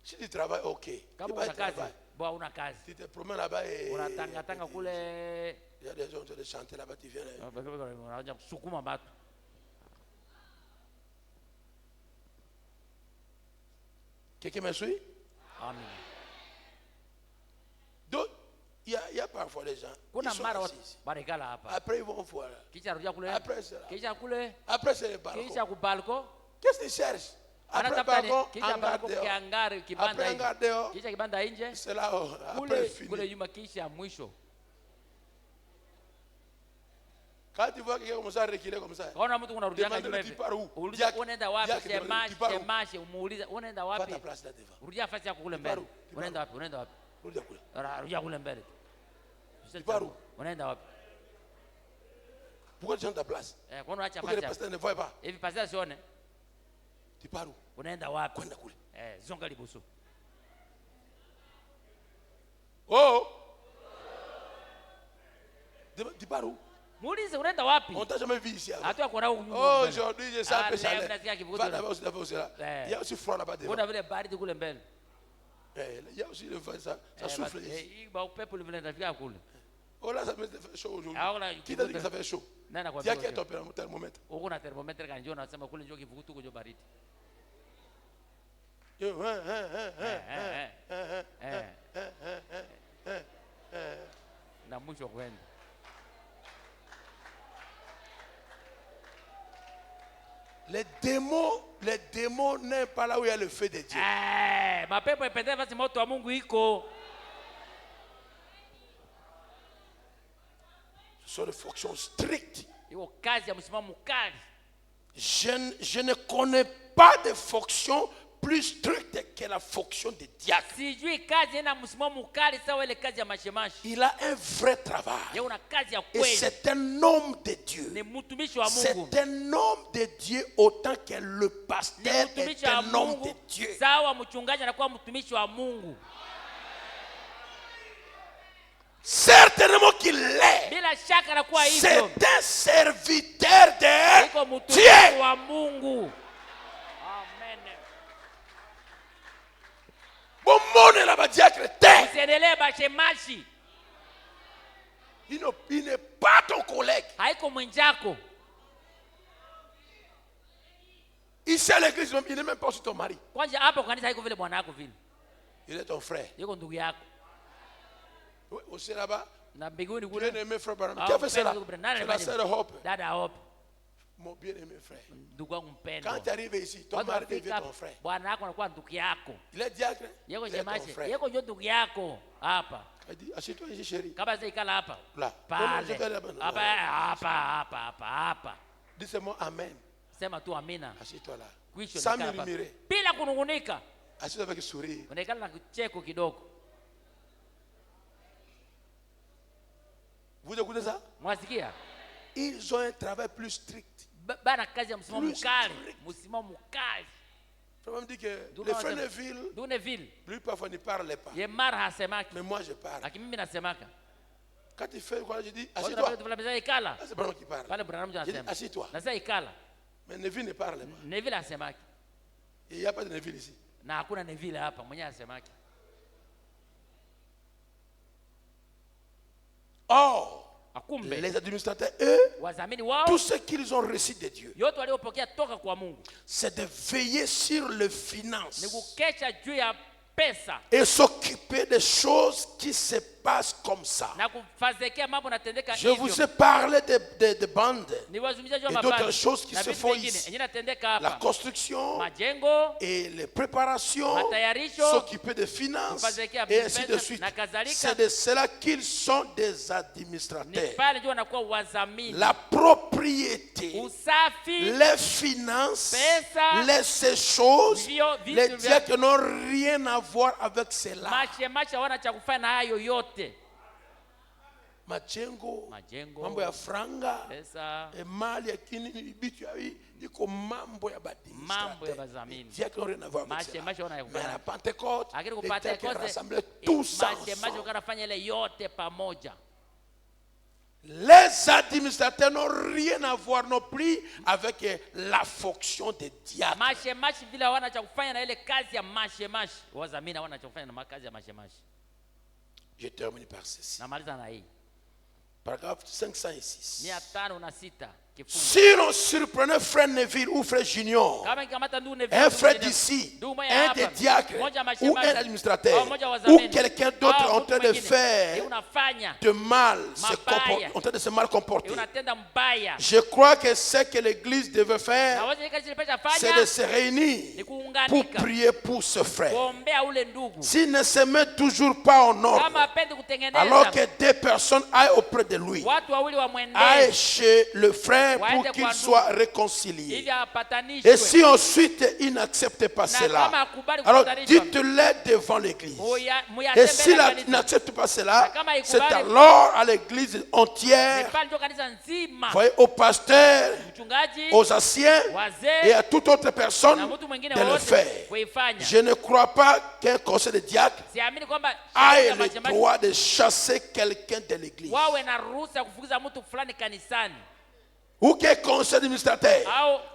Si tu travailles, ok. kama Tu una vas kazi, travailler. bwa una kazi. Tu te promènes là-bas et Unatangatanga kule, il y a des gens qui ont chanter là-bas, tu viens là. unaanza kusukuma watu. Quelqu'un me suit? Amen. Donc, il y a parfois des gens qui Kuna sont mara assis watu ici. barikala hapa. Après, ils vont voir. Kisha rudia kule. Après cela. Kisha kule. Après, c'est les balcons. Kisha kubalko. Qu'est-ce qu'ils cherchent? Après le Anatafuta balcon, kisha en balko garde dehors. kiangari kibanda Après, en nje. garde dehors, Kisha kibanda nje. c'est là, après, Kule fini. kule nyuma kisha mwisho. Quand tu vois quelqu'un comme ça, reculer comme ça, Kaona mtu unarudianga demande-le, nyuma tu hivi. pars où? Uliza Diacre, unaenda wapi? diacre, Shemashi, tu pars où? shemashi, umuuliza unaenda Va wapi? ta place là devant. Rudia nafasi yako kule Tu pars mbele. où? Tu Unaenda wapi? Unaenda wapi? Rudia kule. Rudia kule mbele. pars où? Unaenda wapi? Pourquoi tu changes ta place? Kwa nini unaacha Pour que les nafasi yako? pasteurs ne voient pas. Hivi pastor sione. Tu pars où? Unaenda wapi? Kwenda kule. Zonga libusu. Oh! Tu pars où? Muulize unaenda wapi? On t'a jamais vu ici avant. Hatu akuona huko Oh, nyuma. aujourd'hui, je sens un peu leo chaleur. nasikia kivuto. Va là-bas aussi, là-bas aussi, là. Eh. Il y a aussi froid là-bas devant. Kuna vile baridi kule mbele. Il y a aussi le vent, ça souffle ici. Hii ba upepo vile ndafika kule. Oh là, ça me fait chaud aujourd'hui. Ah, là, Qui t'a dit que ça fait chaud? Nani Il y a anakuambia? quel thermomètre? Uko na thermometer kanjoo unasema kule njoo kivukutu kujo baridi. Na mwisho kwenda. Les démons n'aiment pas là où il y a le feu de Dieu. Mapepo ipendea basi moto wa Mungu iko. Ce sont des fonctions strictes. Iko kazi ya msimamo mkali. Je ne connais pas de fonction plus stricte que la fonction de diacre. Sijui kazi ina msimamo mkali sawa ile kazi ya mashemashi. Il a un vrai travail. Yeye una kazi ya Et kweli. c'est un homme de Dieu. Ni mtumishi wa C'est Mungu. un homme de Dieu autant que le pasteur Ni est mtumishi wa un homme de Mungu. Dieu. Sawa mchungaji anakuwa mtumishi wa Mungu. Certainement qu'il l'est. Bila shaka anakuwa hivyo. C'est un serviteur de Iko mtumishi Dieu. wa Mungu. Amen. Bon monde là-bas, diacre, t'es. Usiendelee bashemashi. Il n'est pas ton collègue. Haiko mwenzako. Ici à l'église, il n'est même pas aussi ton mari. Kwanza hapo kanisa haiko vile bwana yako vile. Il est ton frère. Yuko ndugu yako. Oui, aussi là-bas. Na mbinguni Bien kule. aimé frère Branham. Qui a fait cela? C'est la sœur Hope. Dada Hope. Mon bien aimé frère. Ndugu wangu mpendwa. Quand tu arrives ici, ton mari devient ton frère. Bwana yako anakuwa ndugu yako. Il est diacre. Yeko Il est ton shemashi. frère. Yeko ndio ndugu yako hapa. Il dit, assieds-toi ici chérie. Kama sasa ikala hapa. Là. Pale. Je vais là-bas. Hapa. Dis seulement amen. Sema tu amina. Assieds-toi là. Kwisho Sans nikala hapa. murmurer. Bila kunungunika. Assieds-toi avec sourire. Unaikala na kicheko kidogo. Vous écoutez ça? Mwasikia? Ils ont un travail plus strict. Bana kazi ya msimamo Plus mkali. strict. Msimamo mkali. Frère me dit que Ndugu les wanasema, frères Neville, Duneville. lui parfois ne parlait pas. Ye mara hasemaki. Mais moi je parle. Lakini mimi nasemaka. Quand il fait quoi, je dis, Watu assieds-toi. wanapenda tufanya ikala. Là, c'est pas moi qui parle. Pale Branham Je dis, anasema. assieds-toi. Na sasa ikala. Mais Neville ne parle pas. Neville hasemaki. Et il n'y a pas de Neville ici. Na hakuna Neville hapa, mwenyewe hasemaki. Or, Akumbe. les administrateurs, eux, Wazamini wao tout ce qu'ils ont reçu de Dieu, yote waliopokea toka kwa Mungu c'est de veiller sur les ni finances kukesha juu ya pesa et s'occuper des choses qui se passent comme ça. na kufadhekea mambo natendeka Je vous hivyo. ai parlé de bandes, Ni wazungumzia juu ya et d'autres mabadi choses qui na se vitu font vingine ici. yenye natendeka La hapa, construction majengo, et les préparations, matayarisho, s'occuper des finances kufadhekea et ainsi de pesa suite. na kadhalika. C'est de cela qu'ils sont des Ni administrateurs. pale ndio wanakuwa wazamini. La propriété, Usafi, les finances, pesa, ces choses, vio- vitu les vya- diacres n'ont rien à voir avec cela. mashemashe hawana cha kufanya na hayo yote. Majengo, Majengo, mambo ya franga, pesa, mali ya kini, bitu ya hii, iko mambo ya mambo ya badministrateurs. bazamini. Les diacres n'ont rien à voir avec Mashe cela. mashe wana Mais à kufanya. la Pentecôte, Lakini les kupata diacres kote rassemblaient tout ça mashe mashe ensemble. ukanafanya ile yote pamoja. Les administrateurs n'ont rien à voir non plus avec la fonction des diacres. Mashemashi vile hawana cha kufanya na ile kazi ya mashemashi. Wazamini hawana cha kufanya na makazi ya mashemashi. Je termine par ceci. Namaliza na hii. Paragraphe 506. 506 kifungu. Si l'on surprenait frère Neville ou frère Junior, Kama nikamata ndugu Neville, un ndugu frère Neville, d'ici, ndugu moja un hapa, des diacres moja ou mashemashi, un administrateur au moja ou wazamini, quelqu'un d'autre au en mtu train de mwingine, faire unafanya de mal, Mabaya. en train de se mal comporter. unatenda mbaya. Je crois que ce que l'église devait Na faire, wazi kazi ilipasha c'est de fanya se réunir ni pour kuunganika, prier pour ce frère. kuombea ule ndugu. S'il ne se met toujours pas en Kama ordre, hapendi alors kutengeneza, que deux personnes aillent auprès de lui, watu wawili aillent wamwendee chez le frère pour Waende qu'il kwa soit ndugu. réconcilié. ili apatanishwe. Et si ensuite il n'accepte pas Na cela, kama hakubali alors kupatanishwa, dites-le devant l'église. muyatembele Et s'il kanisa. n'accepte pas cela, Na kama c'est haikubali, alors à l'église entière, Ni pale ndio kanisa nzima, voyez, aux pasteurs, mchungaji, aux anciens et wazee à toute autre personne na mtu mwingine de le wote faire. kuifanya. Je ne crois pas qu'un conseil de diacre Siamini kwamba ait sheria za le mashemashi droit de chasser quelqu'un de l'église. wawe na ruhusa ya kufukuza mtu fulani kanisani, Ou qu'un conseil administrateur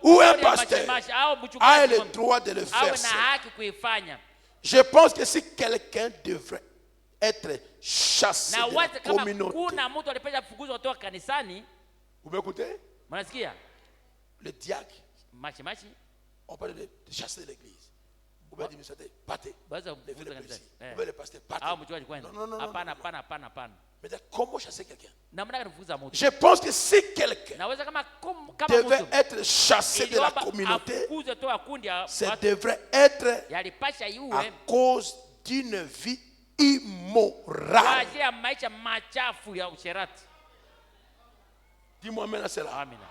au ou un shauri ya pasteur mashemashi au a mchungaji le droit de le awe faire. na ça. haki kuifanya. Je pense que si quelqu'un devrait être chassé Na de la wazi kama communauté, kuna mtu alipasha kufukuzwa kutoka kanisani, vous m'écoutez? mnasikia? Le diacre, Mashemashi on parle de chasser de l'église. Vous pouvez administrateur, partez. baweza Levez kufukuza le kanisani. président. Vous pouvez le pasteur, partez. Au mchungaji kwenda. Non, non, non, non, Hapana, non, non. hapana, hapana, hapana, hapana. Mais comment chasser quelqu'un? Namna gani kufukuza mtu? Je pense que si quelqu'un Naweza kama kama devait mtu être chassé de la iliomba communauté, afukuzwe toka kundi ya ça watu, devrait être yalipasha à iwe cause d'une vie kwa immorale. ajili ya maisha machafu ya usherati. Dis-moi maintenant cela. Amina.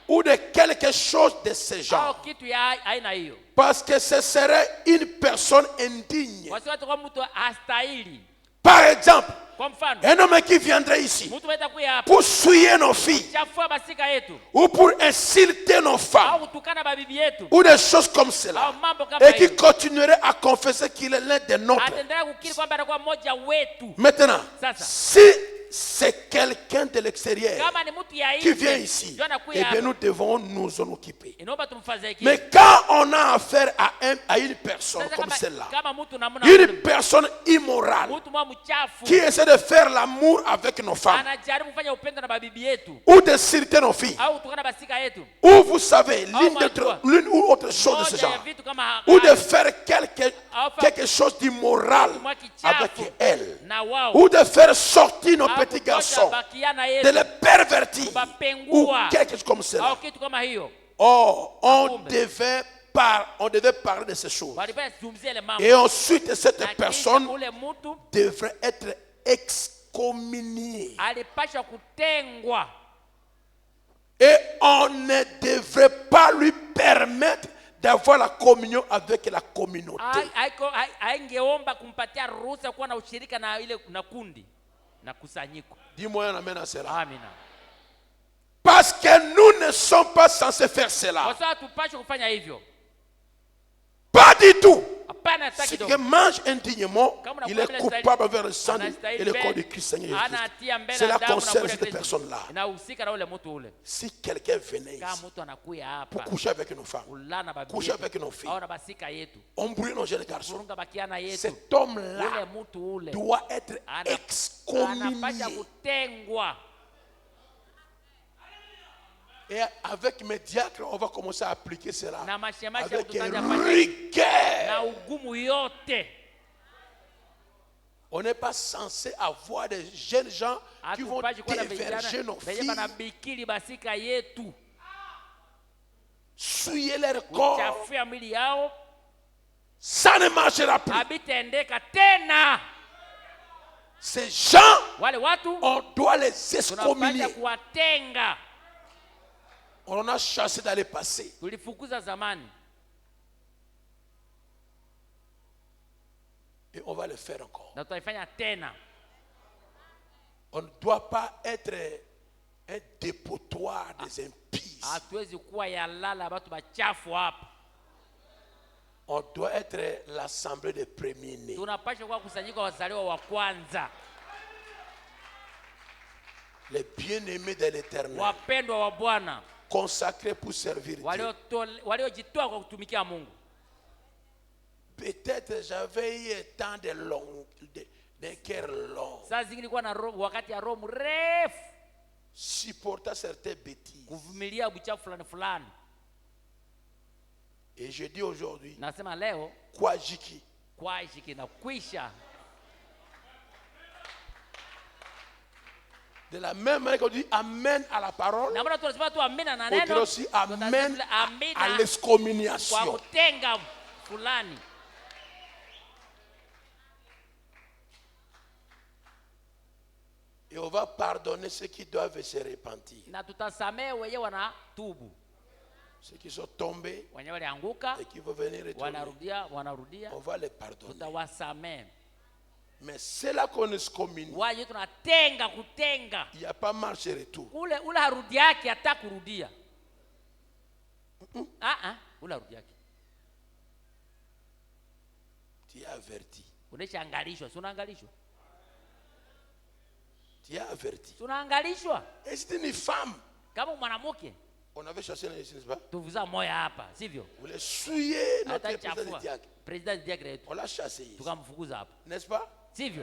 Ou de quelque chose de ce Au genre. kitu ya aina hiyo. Parce que ce serait une personne indigne. Wasiwatu kwa mtu hastahili. Par exemple, Kwa mfano, un homme qui viendrait ici mtu waita kuya hapa pour souiller nos filles chafua basika yetu ou pour insulter nos au femmes kutukana babibi yetu ou des choses comme cela au mambo kama et qui hiyo, continuerait à confesser qu'il est l'un des nôtres. ataendelea kukiri kwamba anakuwa mmoja wetu. Maintenant, Sasa. si c'est quelqu'un de l'extérieur kama ni mtu ya qui vient nje ici, ndio eh anakuya bien nous hapa, devons nous en occuper. inaomba tumfadhaike. Mais quand on a affaire à une personne Sasa comme celle-là, kama mtu namna une personne immorale mtu mwa mchafu qui essaie de faire l'amour avec nos femmes anajaribu kufanya upendo na babibi yetu ou de circuiter nos filles, au kutokana basika yetu ou vous savez, mwajua. l'une ou autre chose de ce moja ya genre, vitu kama ou de hayo, faire quelque chose d'immoral mwa kichafu avec elle, na wao ou de faire sortir nos au petits kutosha garçons, bakiana de yetu les pervertir, ou kubapengua quelque chose comme cela. au kitu kama hiyo. Or, on Kumbe. devait parler de ces choses. Walipenda zungumzie ile mambo Et ensuite, cette na kisha personne ule mtu devrait être excommuniée. alipasha kutengwa Et on ne devrait pas lui permettre d'avoir la communion avec la communauté. aingeomba kumpatia ruhusa kuwa na ushirika na ile na kundi na kusanyiko. Dis-moi un amen à cela. Amina. Parce que nous ne sommes pas censés faire cela. Kwa sababu tupashe kufanya hivyo. Pas du tout. Hapana hata Si kidogo. quelqu'un mange indignement, Kama il unakula est bila coupable envers le sang anastahili et le mbele, corps de Christ Seigneur ana Jésus. hatia mbele Cela ya damu na concerne mwili wa cette Kristo. personne-là. Inahusika na ule mtu ule. Si quelqu'un venait Kama ici mtu anakuya pour hapa coucher avec nos femmes, ulana babi coucher avec nos filles, au na basika yetu embrouiller nos jeunes garçons, kurunga bakiana yetu, cet homme-là ule mtu ule doit être anapasha excommunié. kutengwa. Et avec mes diacres, on va commencer à appliquer cela Na mashemashi avec tutaanza kufanya rigueur. na ugumu yote. On n'est pas censé avoir des jeunes gens qui vont Hatupashi kuwa na déverger nos venye filles, banabikili basika yetu souiller leur corps. kuchafua mwili yao, Ça ne marchera plus. habitaendeka tena. Ces gens, Wale watu on doit les tunapasha excommunier. kuwatenga. On en a chassé dans le passé. Tulifukuza zamani Et on va le faire encore. na tutaifanya tena. On ne doit pas être un dépotoir des impies. Hatuwezi kuwa yalala watu bachafu hapa. On doit être l'assemblée des premiers-nés. Tunapasha kuwa kusanyika wazaliwa wa kwanza, Les bien-aimés de l'Éternel. wapendwa wa Bwana, Consacrés pour servir Dieu. waliojitoa kwa kutumikia Mungu. Peut-être j'avais eu un temps d'un cœur long. Saa zingine nilikuwa na wakati ya roho mrefu Supportant certaines bêtises. kuvumilia uchafu fulani fulani. Et je dis aujourd'hui, Nasema leo Kwajiki. kwa hiki na kwisha. De la même manière qu'on dit Amen à la parole, Na mbona tunasema tu amina na on dirait neno, aussi Amen tutasema à amina kwa l'excommunication. kutenga fulani. Et on va pardonner ceux qui doivent se repentir. Na tutasamehe wenyewe wanatubu, Ceux qui sont tombés wenyewe walianguka et qui vont venir retourner. wanarudia, On va les pardonner. tutawasamehe. Mais c'est là qu'on excommunie. Waje tunatenga kutenga. Il n'y a pas marche retour. Ule harudi yake hata kurudia. Ule harudi yake. Tu es averti. Unaangalishwa, si unaangalishwa? Tu es averti. Tunaangalishwa. Et c'est une femme. Kama mwanamke On avait chassé les n'est-ce pas? tuvuza moyo hapa, sivyo? Vous voulez souiller notre Hata président de chafua. diacre. President diacre yetu On l'a chassé ici. tukamfukuza hapa, N'est-ce pas? sivyo?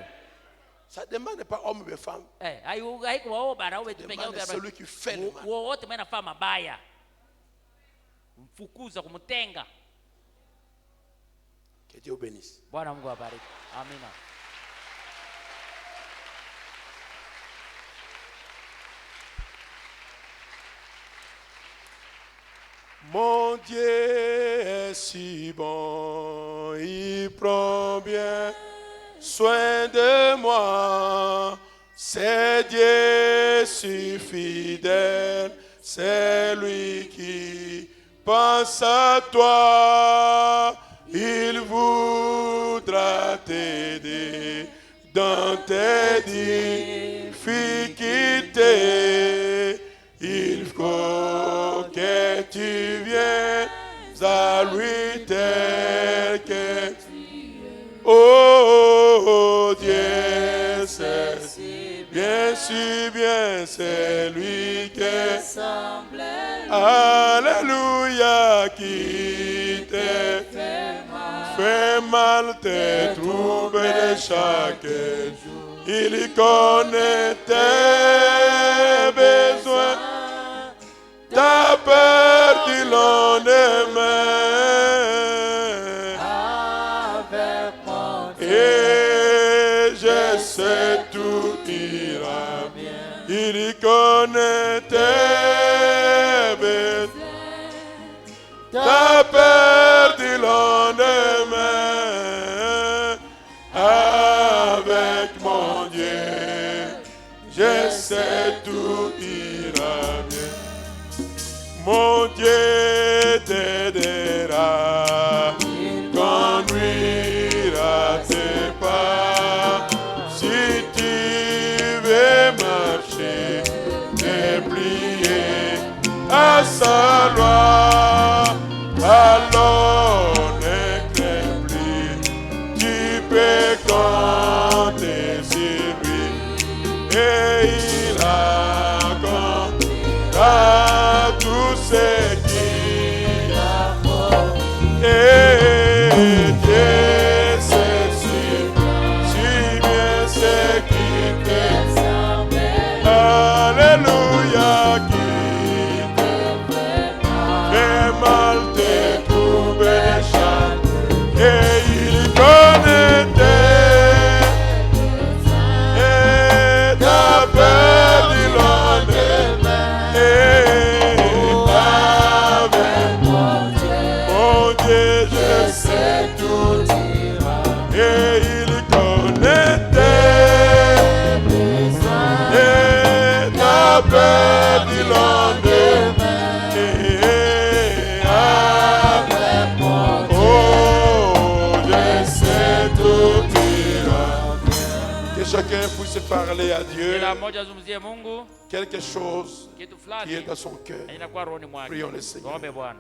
Ça ne demande pas homme ou femme. Haiko wao bana wewe Ça demande celui qui fait le mal. wote mwana faa mabaya. Mfukuza, kumtenga. Que Dieu bénisse. Bwana Mungu awabariki. Amina. Mon Dieu est si bon, il prend bien soin de moi. C'est Dieu si fidèle, c'est lui qui pense à toi. Il voudra t'aider dans tes difficultés. Il faut que tu viennes à lui tel que tu es. Oh, Dieu, c'est si bien sûr, bien, c'est lui qui est. Alléluia, qui te fait mal, tes troubles de chaque jour. Il connaît tes besoins, ta peur du lendemain. Et je sais tout ira bien. Il connaît tes besoins, ta peur du lendemain. Avec mon Dieu, je sais tout ira bien. Mon Dieu t'aidera, conduira tes pas. Si tu veux marcher, déplier à sa loi, alors ne crains plus, tu peux compter sur lui, et il accomplira tout ce qu'il a fait. Et Dieu sait si bien ce qui t'est. Alléluia, qui te fait mal, tes troubles de chaque. Et il connaît et ta peur du lendemain. Et avec mon Dieu, je sais tout ira. Et il connaît tes besoins et ta peur du lendemain. Et avec mon Dieu, je sais tout ira bien. Que chacun puisse parler à Dieu Kila mmoja azungumzie Mungu quelque chose kitu qui est fulani dans son cœur. inakuwa rohoni mwake. Prions le Seigneur. Tuombe Bwana.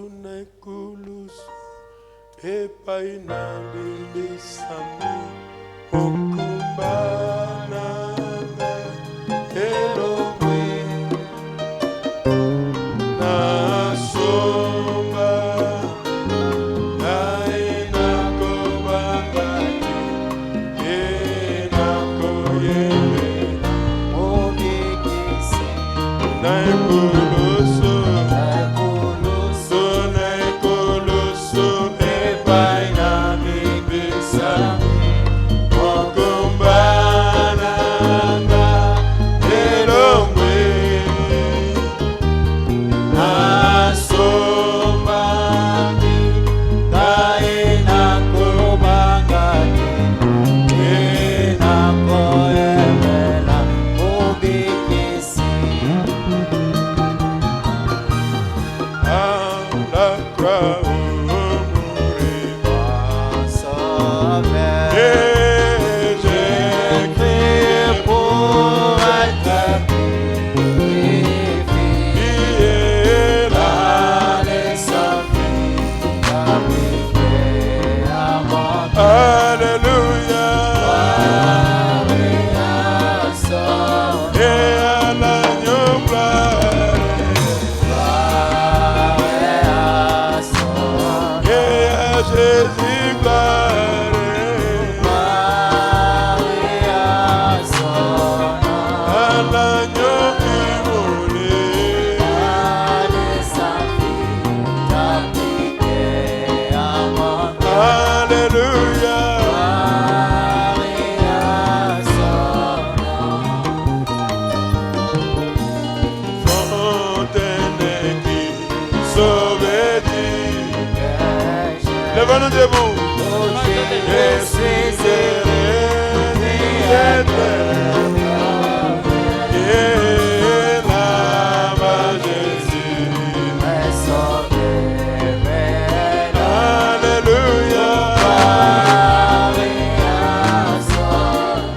Sunaikulus Epaina Lili Sami Okumbana Elomwe Nasomba Naina Kobangati Ena Koyeme Obikisi Naikulusu Naikulusu Naikulusu Epaina Lili Sami Okumbana Elomwe Nasomami Kaina Kubangani Ena Koyemela Obikisi Alakra Umurima Sobe Eje Pour être Iela Alléluia Et à l'agneau Et à Jésus à l'agneau immolé Alléluia Fontaine qui sauve Levons-nous debout Je suis serené Et là-bas Jésus Alléluia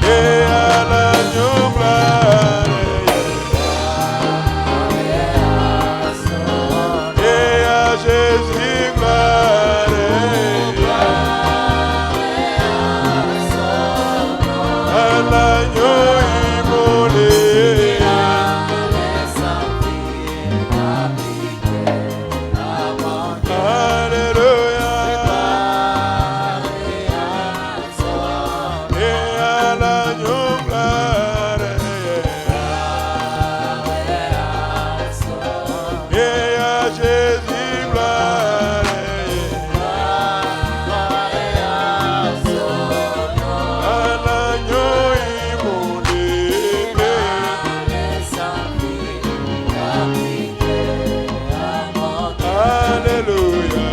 Et à l'agneau Et à Jésus à l'agneau immolé Alléluia Et à l'agneau Et à Jésus à l'agneau immolé Alléluia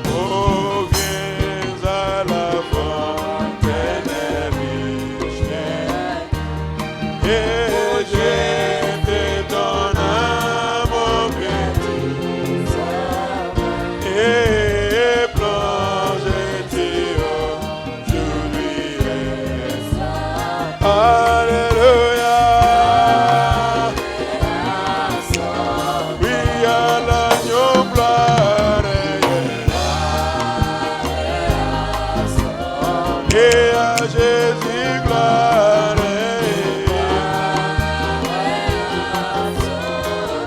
Oh viens à la fontaine riche Et jette ton âme au Et plonge-t'y aujourd'hui Alléluia Oui à l'agneau Et à Jésus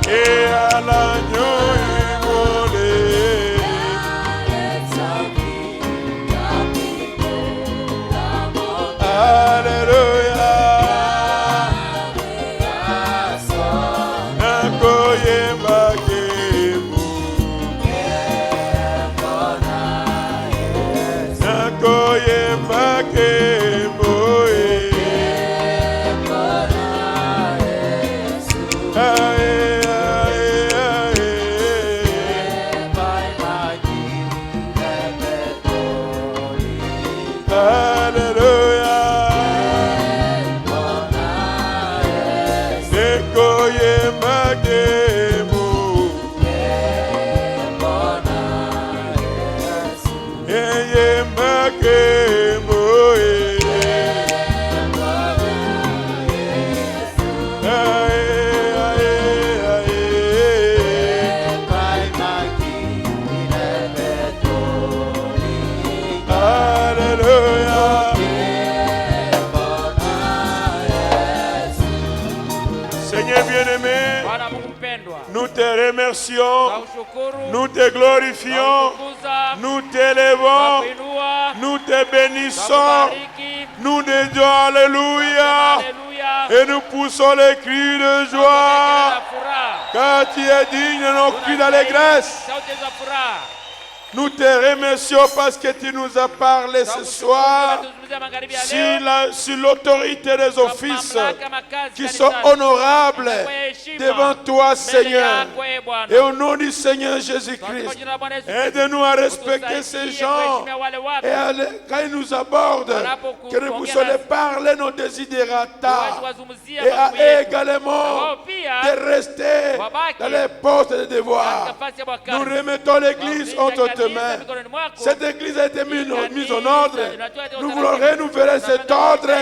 Et à l'agneau immolé Alléluia Nakoyemba kemu Nakoyemba kemu Ae ae ae Alléluia Nakoyemba kemu Yemba kemu bien-aimé, Bwana Mungu mpendwa, nous te remercions, tunakushukuru, nous te glorifions, tunakutukuza, nous t'élevons, tunakuinua, nous te bénissons, tunakubariki, nous disons Alléluia, haleluya, et nous poussons les cris de joie, na furaha, car tu es digne de nos cris d'allégresse. sauti za furaha. Nous te remercions parce que tu nous as parlé ce soir sur l'autorité des offices qui sont honorables devant toi, Seigneur. Et au nom du Seigneur Jésus-Christ, aide-nous à respecter ces gens. Et quand ils nous abordent, que nous puissions les parler nos désidérata. Et à également de rester dans les postes de devoir. Nous remettons l'Église entre tes mains. Cette Église a été mise en ordre. Nous voulons renouveler cet ordre.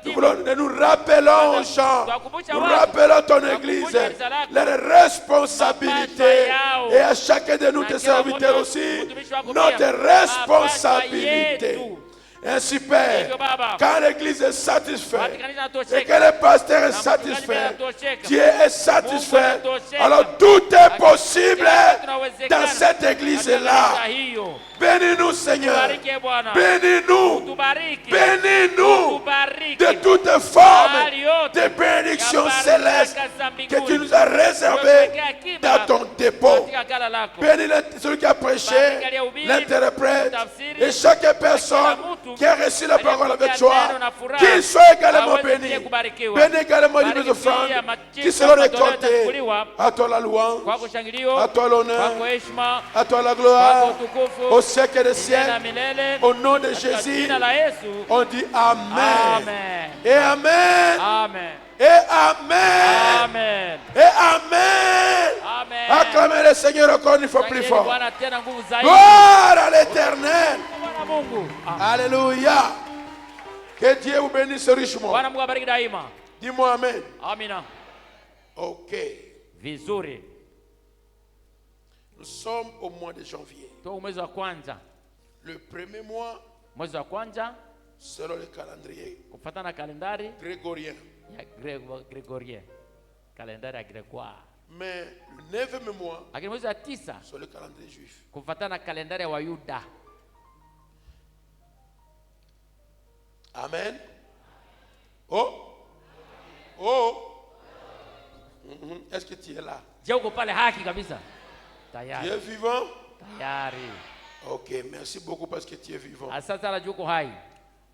Nous rappelons aux gens, nous rappelons ton Église, leurs responsabilités. Et à chacun de nous, tes serviteurs aussi, notre responsabilité. Ainsi, Père, quand l'Église est satisfaite et que le pasteur est satisfait, Dieu est satisfait, alors tout est possible dans cette Église-là. Bénis-nous, Seigneur. Bénis-nous. Bénis-nous de toutes formes de bénédictions célestes que tu nous as réservées dans ton dépôt. Bénis celui qui a prêché, l'interprète et chaque personne qui a reçu la parole avec joie, qu'il soit également béni. Bénis également les offrandes qui seront récoltées. À toi la louange, à toi l'honneur, à toi la gloire, au siècle des siècles. Au nom de Jésus, on dit Amen. Et Amen. Et Amen. Et Amen. Acclamez le Seigneur encore une fois plus fort. Gloire à l'Éternel. Alléluia. Que Dieu vous bénisse richement. Dis-moi Amen. Amina. Ok. Vizuri. Nous sommes au mois de janvier. Mwezi wa kwanza. Le premier mois, Mwezi wa kwanza selon le calendrier kufuatana na kalendari grégorien. ya Gregorien. Kalendari ya Gregoire. Mais le 9e mois, Lakini mwezi wa 9 sur le calendrier juif. kufuatana na kalendari ya Wayuda. Amen. Oh. Oh. Est-ce que tu es là? Je uko pale haki kabisa? Tu es Tayari. vivant? Tayari. Ok, merci beaucoup parce que tu es vivant. Asante sana juko hai.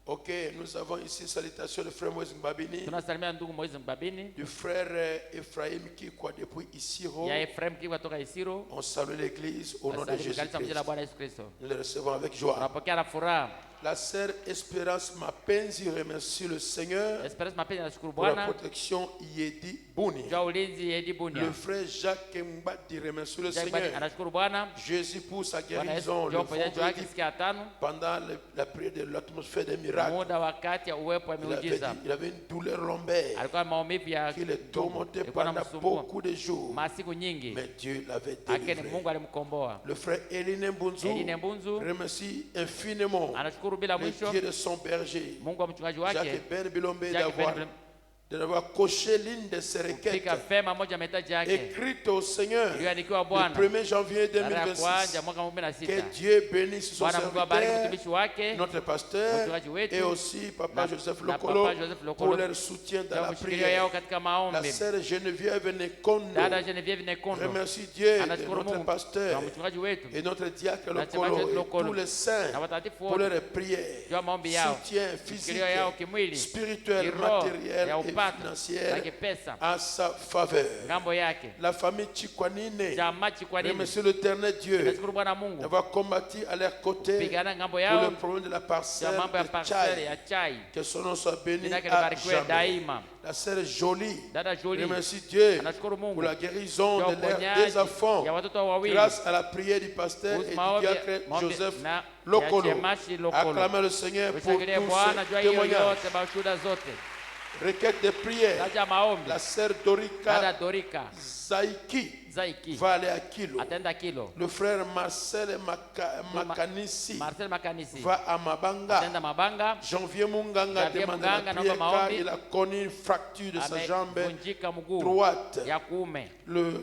Ok, nous avons ici salutation de frère Moïse Mbabini, Tunasalimia ndugu Moize Mbabini, du frère Ephraim qui quoi depuis Isiro. ya Ephraim Kiwa toka Isiro. On salue l'église au nom de Asante kanisa mjina Jésus-Christ. Bwana Yesu Kristo. Nous le recevons avec joie. Tunapokea na furaha. La sœur Espérance Mapenzi remercie le Seigneur Esperance mapenzi nashukuru pour la Bwana. protection Yedi Bouni. Jua ulinzi Edi Bunia. Le frère Jacques Mbadi remercie le Jack Badi Seigneur. anashukuru Bwana. Jésus pour sa Bwana Yesu guérison le jua uponyaji wake vendredi siku ya 5 pendant la prière de l'atmosphère des miracles. muda wakati ya uwepo wa miujiza. Il avait une douleur lombaire Alikuwa na maumivu ya qui le tourmentait ilikuwa pendant inamsumbua beaucoup de jours. masiku nyingi, Mais Dieu l'avait lakini délivré. Mungu alimkomboa. Le frère Eline Mbunzu Eline Mbunzu remercie infiniment anashukuru bila le mwisho Dieu de son berger, Mungu wa mchungaji wake Jacques Ben Bilombe, Jacques Ben d'avoir coché l'une de ses requêtes fika vema moja mahitaji yake écrites au Seigneur iliyoandikiwa le Bwana 1er janvier tarehe ya 2026. kwanza mwaka Que 2026. Dieu bénisse son Bwana Mungu abariki serviteur, mtumishi wake notre pasteur, mchungaji wetu, et aussi Papa na- Joseph na Lokolo, Papa Joseph Lokolo, pour leur soutien dans ya la kushikilia yao prière. katika La maombi. sœur Geneviève Nekondo Dada Genevieve Nekondo remercie Dieu de anashukuru notre Mungu pasteur na mchungaji wetu et notre diacre na Lokolo mchungaji et Lokolo tous les saints na watakatifu pour wote leurs prières, jua maombi yao, soutien physique, mashikilio yao kimwili, spirituel, kiroho, matériel ya et upata financier na kipesa à sa faveur. ngambo yake. La famille Chikwanine Chamachi kwa nini remercie l'éternel Dieu nashukuru Bwana Mungu d'avoir combattu à leur côté pigana ngambo pour yao le problème de la ya parcelle mambo ya de parcelle Chai. ya chai. Que son nom soit béni Jina lake à libarikiwe jamais. daima. La sœur Jolie Dada Jolie remercie Dieu anashukuru pour Mungu la guérison ya de leurs uponyaji deux enfants ya watoto wawili grâce à la prière du pasteur et kuhusu du maombi diacre maombi Joseph na ya Lokolo. Chemashi Lokolo. Acclamez le Seigneur pour Ushangilie tous Bwana ces jua hiyo témoignages. yote mashuhuda zote. Requête de prière. taja maombi. La sœur Dada Dorika Dorika Zaiki Zaiki va aller à Kilo. atenda Kilo. Le frère Marcel Makanisi Marcel Makanisi va à Mabanga. atenda Mabanga. Janvier Munganga Janvier demande la Munganga, prière naomba car maombi. il a connu une fracture de sa jambe Amevunjika mguu droite. ya kuume.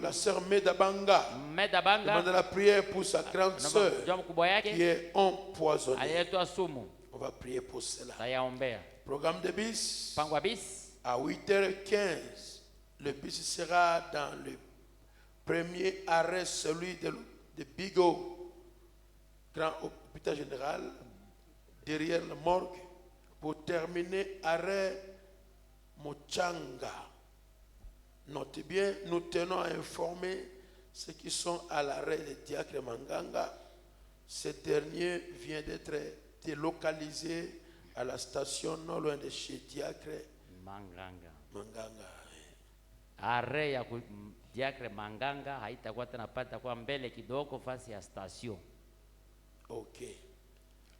La sœur Medabanga Meda Banga demande la prière pour sa grande sœur jua mkubwa qui yake est empoisonnée. aliyetoa sumu. On va prier pour cela. Tayaombea. Programme de bis. Mpango wa bis À 8h15, le bus sera dans le premier arrêt, celui de Bigot, grand hôpital général, derrière la morgue, pour terminer arrêt Mochanga. Notez bien, nous tenons à informer ceux qui sont à l'arrêt de Diacre Manganga. Ce dernier vient d'être délocalisé à la station non loin de chez Diacre Manganga. Are ya Diacre Manganga haitakuwa tena pata kwa mbele kidogo fasi ya station. Ok.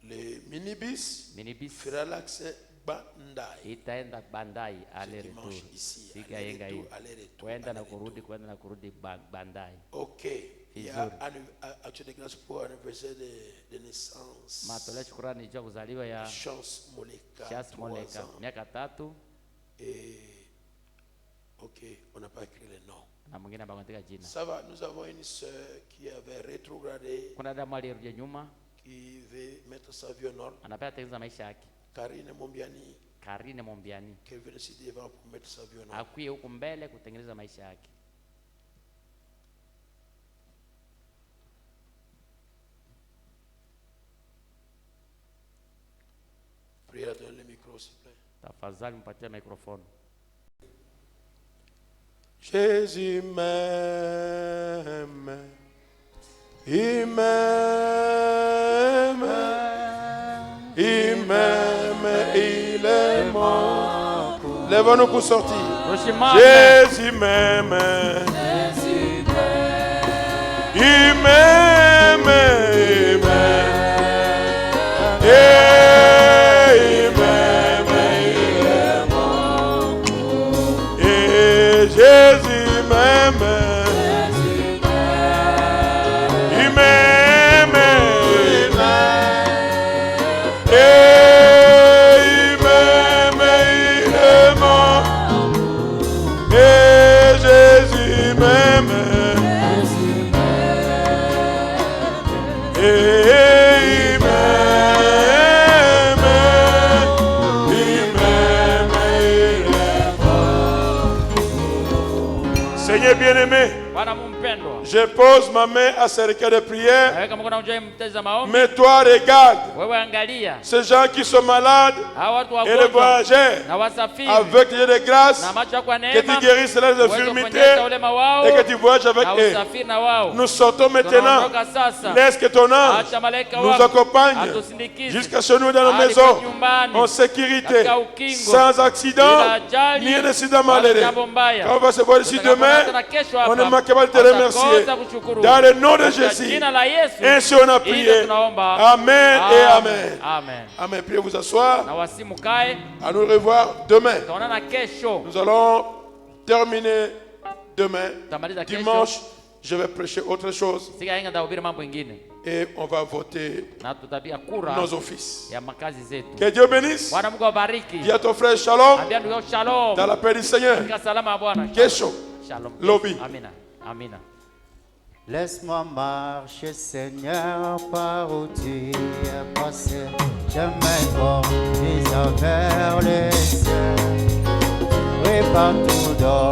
Le minibus fera l'accès Bandai. Itaenda Bandai aller Qui retour. mange ici, Sika aller yenga retour, hiyo. aller retour, Kwenda na aller kurudi, kwenda na kurudi Bandai. Ok. Il y a action de grâce pour anniversaire de naissance. Matolea shukrani juu ya kuzaliwa ya Chance Moleka. Chance 3 Moleka ans. miaka 3 Et ok, on n'a pas écrit les noms. na mwingine abaandika jina. Ça va, nous avons une sœur qui avait rétrogradé, Kuna dada aliyerudia nyuma qui veut mettre sa vie en ordre. anapenda tengeneza maisha yake. Karine Mombiani, Karine Mombiani qui veut ici devant pour mettre sa vie en ordre. akwie huku mbele kutengeneza maisha yake. Priez à donner le micro, s'il vous plaît. Tafadhali mpatie microphone. Jésus m'aime, il m'aime, il m'aime, il est mon. Lève-nous pour sortir. Jésus m'aime, il m'aime, il m'aime, il m'aime, il est mon. Et Jésus m'aime, il m'aime, il m'aime, et il m'aime, il est mon. Et Jésus m'aime, et il m'aime, il m'aime, il est mon. Seigneur bien-aimé, Bwana mumpendwa, je pose ma main à ce requête de prière, naweka mkono wangu juu ya mteza maombi. mais toi regarde Wewe angalia ces gens qui sont malades hawa watu et les wagonjwa voyageurs na wasafiri avec Dieu de grâce, na macho yako ya que neema, tu guérisses leurs uweze infirmités kuponyesha ulema wao et que tu voyages avec na eux. usafiri na wao. Nous sortons maintenant. Tunaondoka sasa. Laisse que ton ange Acha malaika nous wako accompagne atusindikize jusqu'à chez nous dans nos hadi maisons, kwetu nyumbani, en sécurité, katika ukingo, sans accident, bila ajali, ni un incident wala malheureux. jambo mbaya. Quand on va se voir ici demain, Tutakapoonana kesho on hapa, ne manque pas de te remercier. tutakosa kushukuru. Dans le nom de Katika Jésus, jina la Yesu, ainsi on a hivyo prié. tunaomba. Amen et amen. Amen. Amen. Priez vous asseoir. Na wasimu kae, À nous revoir demain. tutaonana kesho. Nous allons terminer demain. Tutamaliza kesho. Dimanche, je vais prêcher autre chose Siku ya yenga nitahubiri mambo mengine et on va voter na tutapiga kura nos offices. ya makazi zetu. Que Dieu bénisse. Bwana Mungu awabariki. Dis à ton frère Shalom Ambia ndugu yako shalom. dans la paix du Seigneur. Katika salama ya Bwana. Kesho. Shalom. Lobby. Amina. Amina. Laisse-moi marcher, Seigneur, par où tu es passé. Chemin droit, vers les cieux. Oui, partout dans